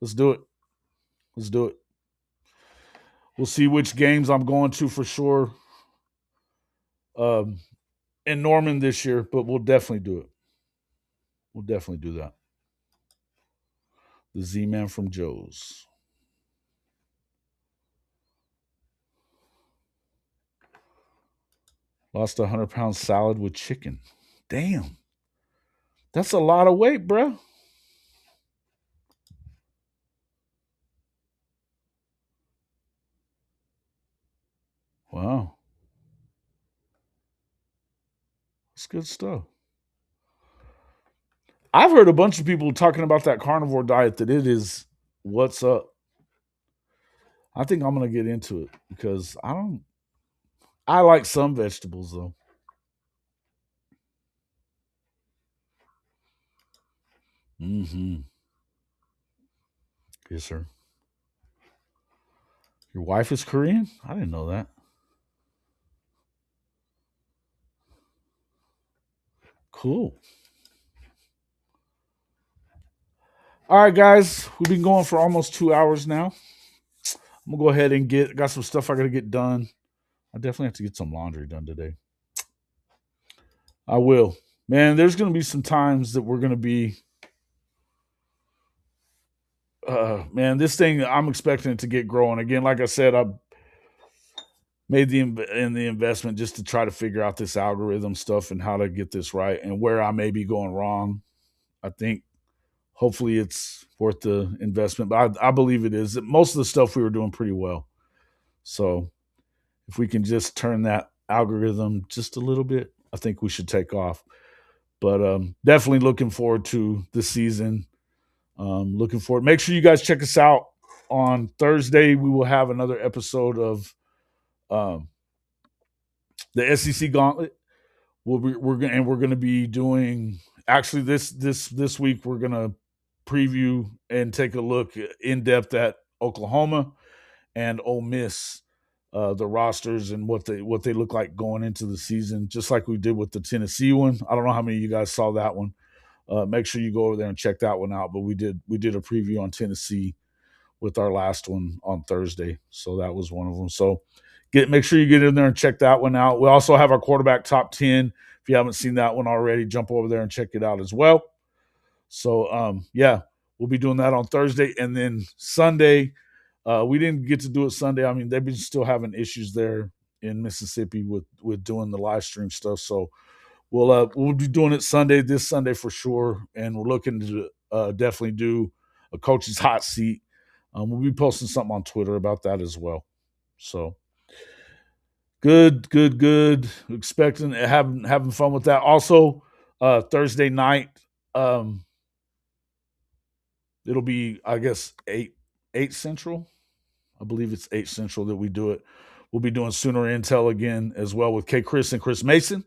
[SPEAKER 1] Let's do it. Let's do it. We'll see which games I'm going to for sure. Um, in Norman this year, but we'll definitely do it. We'll definitely do that. The Z Man from Joe's. Lost a 100-pound salad with chicken. Damn. That's a lot of weight, bro. Wow. That's good stuff. I've heard a bunch of people talking about that carnivore diet that it is what's up. I think I'm gonna get into it because I like some vegetables though. Mm-hmm. Yes, sir. Your wife is Korean? I didn't know that. Cool. All right, guys. We've been going for almost 2 hours now. I'm gonna go ahead and got some stuff I gotta get done. I definitely have to get some laundry done today. I will. Man, there's gonna be some times that we're gonna be man, this thing I'm expecting it to get growing. Again, like I said, I made the investment just to try to figure out this algorithm stuff and how to get this right and where I may be going wrong. I think hopefully it's worth the investment, but I believe it is. Most of the stuff we were doing pretty well. So if we can just turn that algorithm just a little bit, I think we should take off. But definitely looking forward to the season. Looking forward. Make sure you guys check us out on Thursday. We will have another episode of um, the SEC Gauntlet. We're gonna be doing actually this week. We're gonna preview and take a look in depth at Oklahoma and Ole Miss, the rosters and what they look like going into the season, just like we did with the Tennessee one. I don't know how many of you guys saw that one. Make sure you go over there and check that one out. But we did a preview on Tennessee with our last one on Thursday, so that was one of them. So make sure you get in there and check that one out. We also have our quarterback top 10. If you haven't seen that one already, jump over there and check it out as well. So yeah, we'll be doing that on Thursday, and then Sunday We didn't get to do it Sunday. I mean, they've been still having issues there in Mississippi with doing the live stream stuff. So we'll be doing it this Sunday for sure, and we're looking to definitely do a coach's hot seat. We'll be posting something on Twitter about that as well. So good. Expecting having fun with that. Also, Thursday night, it'll be I guess 8 Central. I believe it's 8 Central that we do it. We'll be doing Sooner Intel again as well with K. Chris and Chris Mason.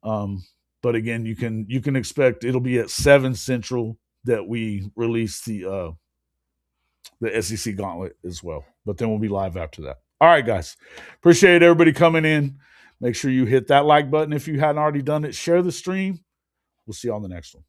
[SPEAKER 1] But again, you can expect it'll be at 7 Central that we release the SEC Gauntlet as well. But then we'll be live after that. All right, guys. Appreciate everybody coming in. Make sure you hit that like button if you hadn't already done it. Share the stream. We'll see you on the next one.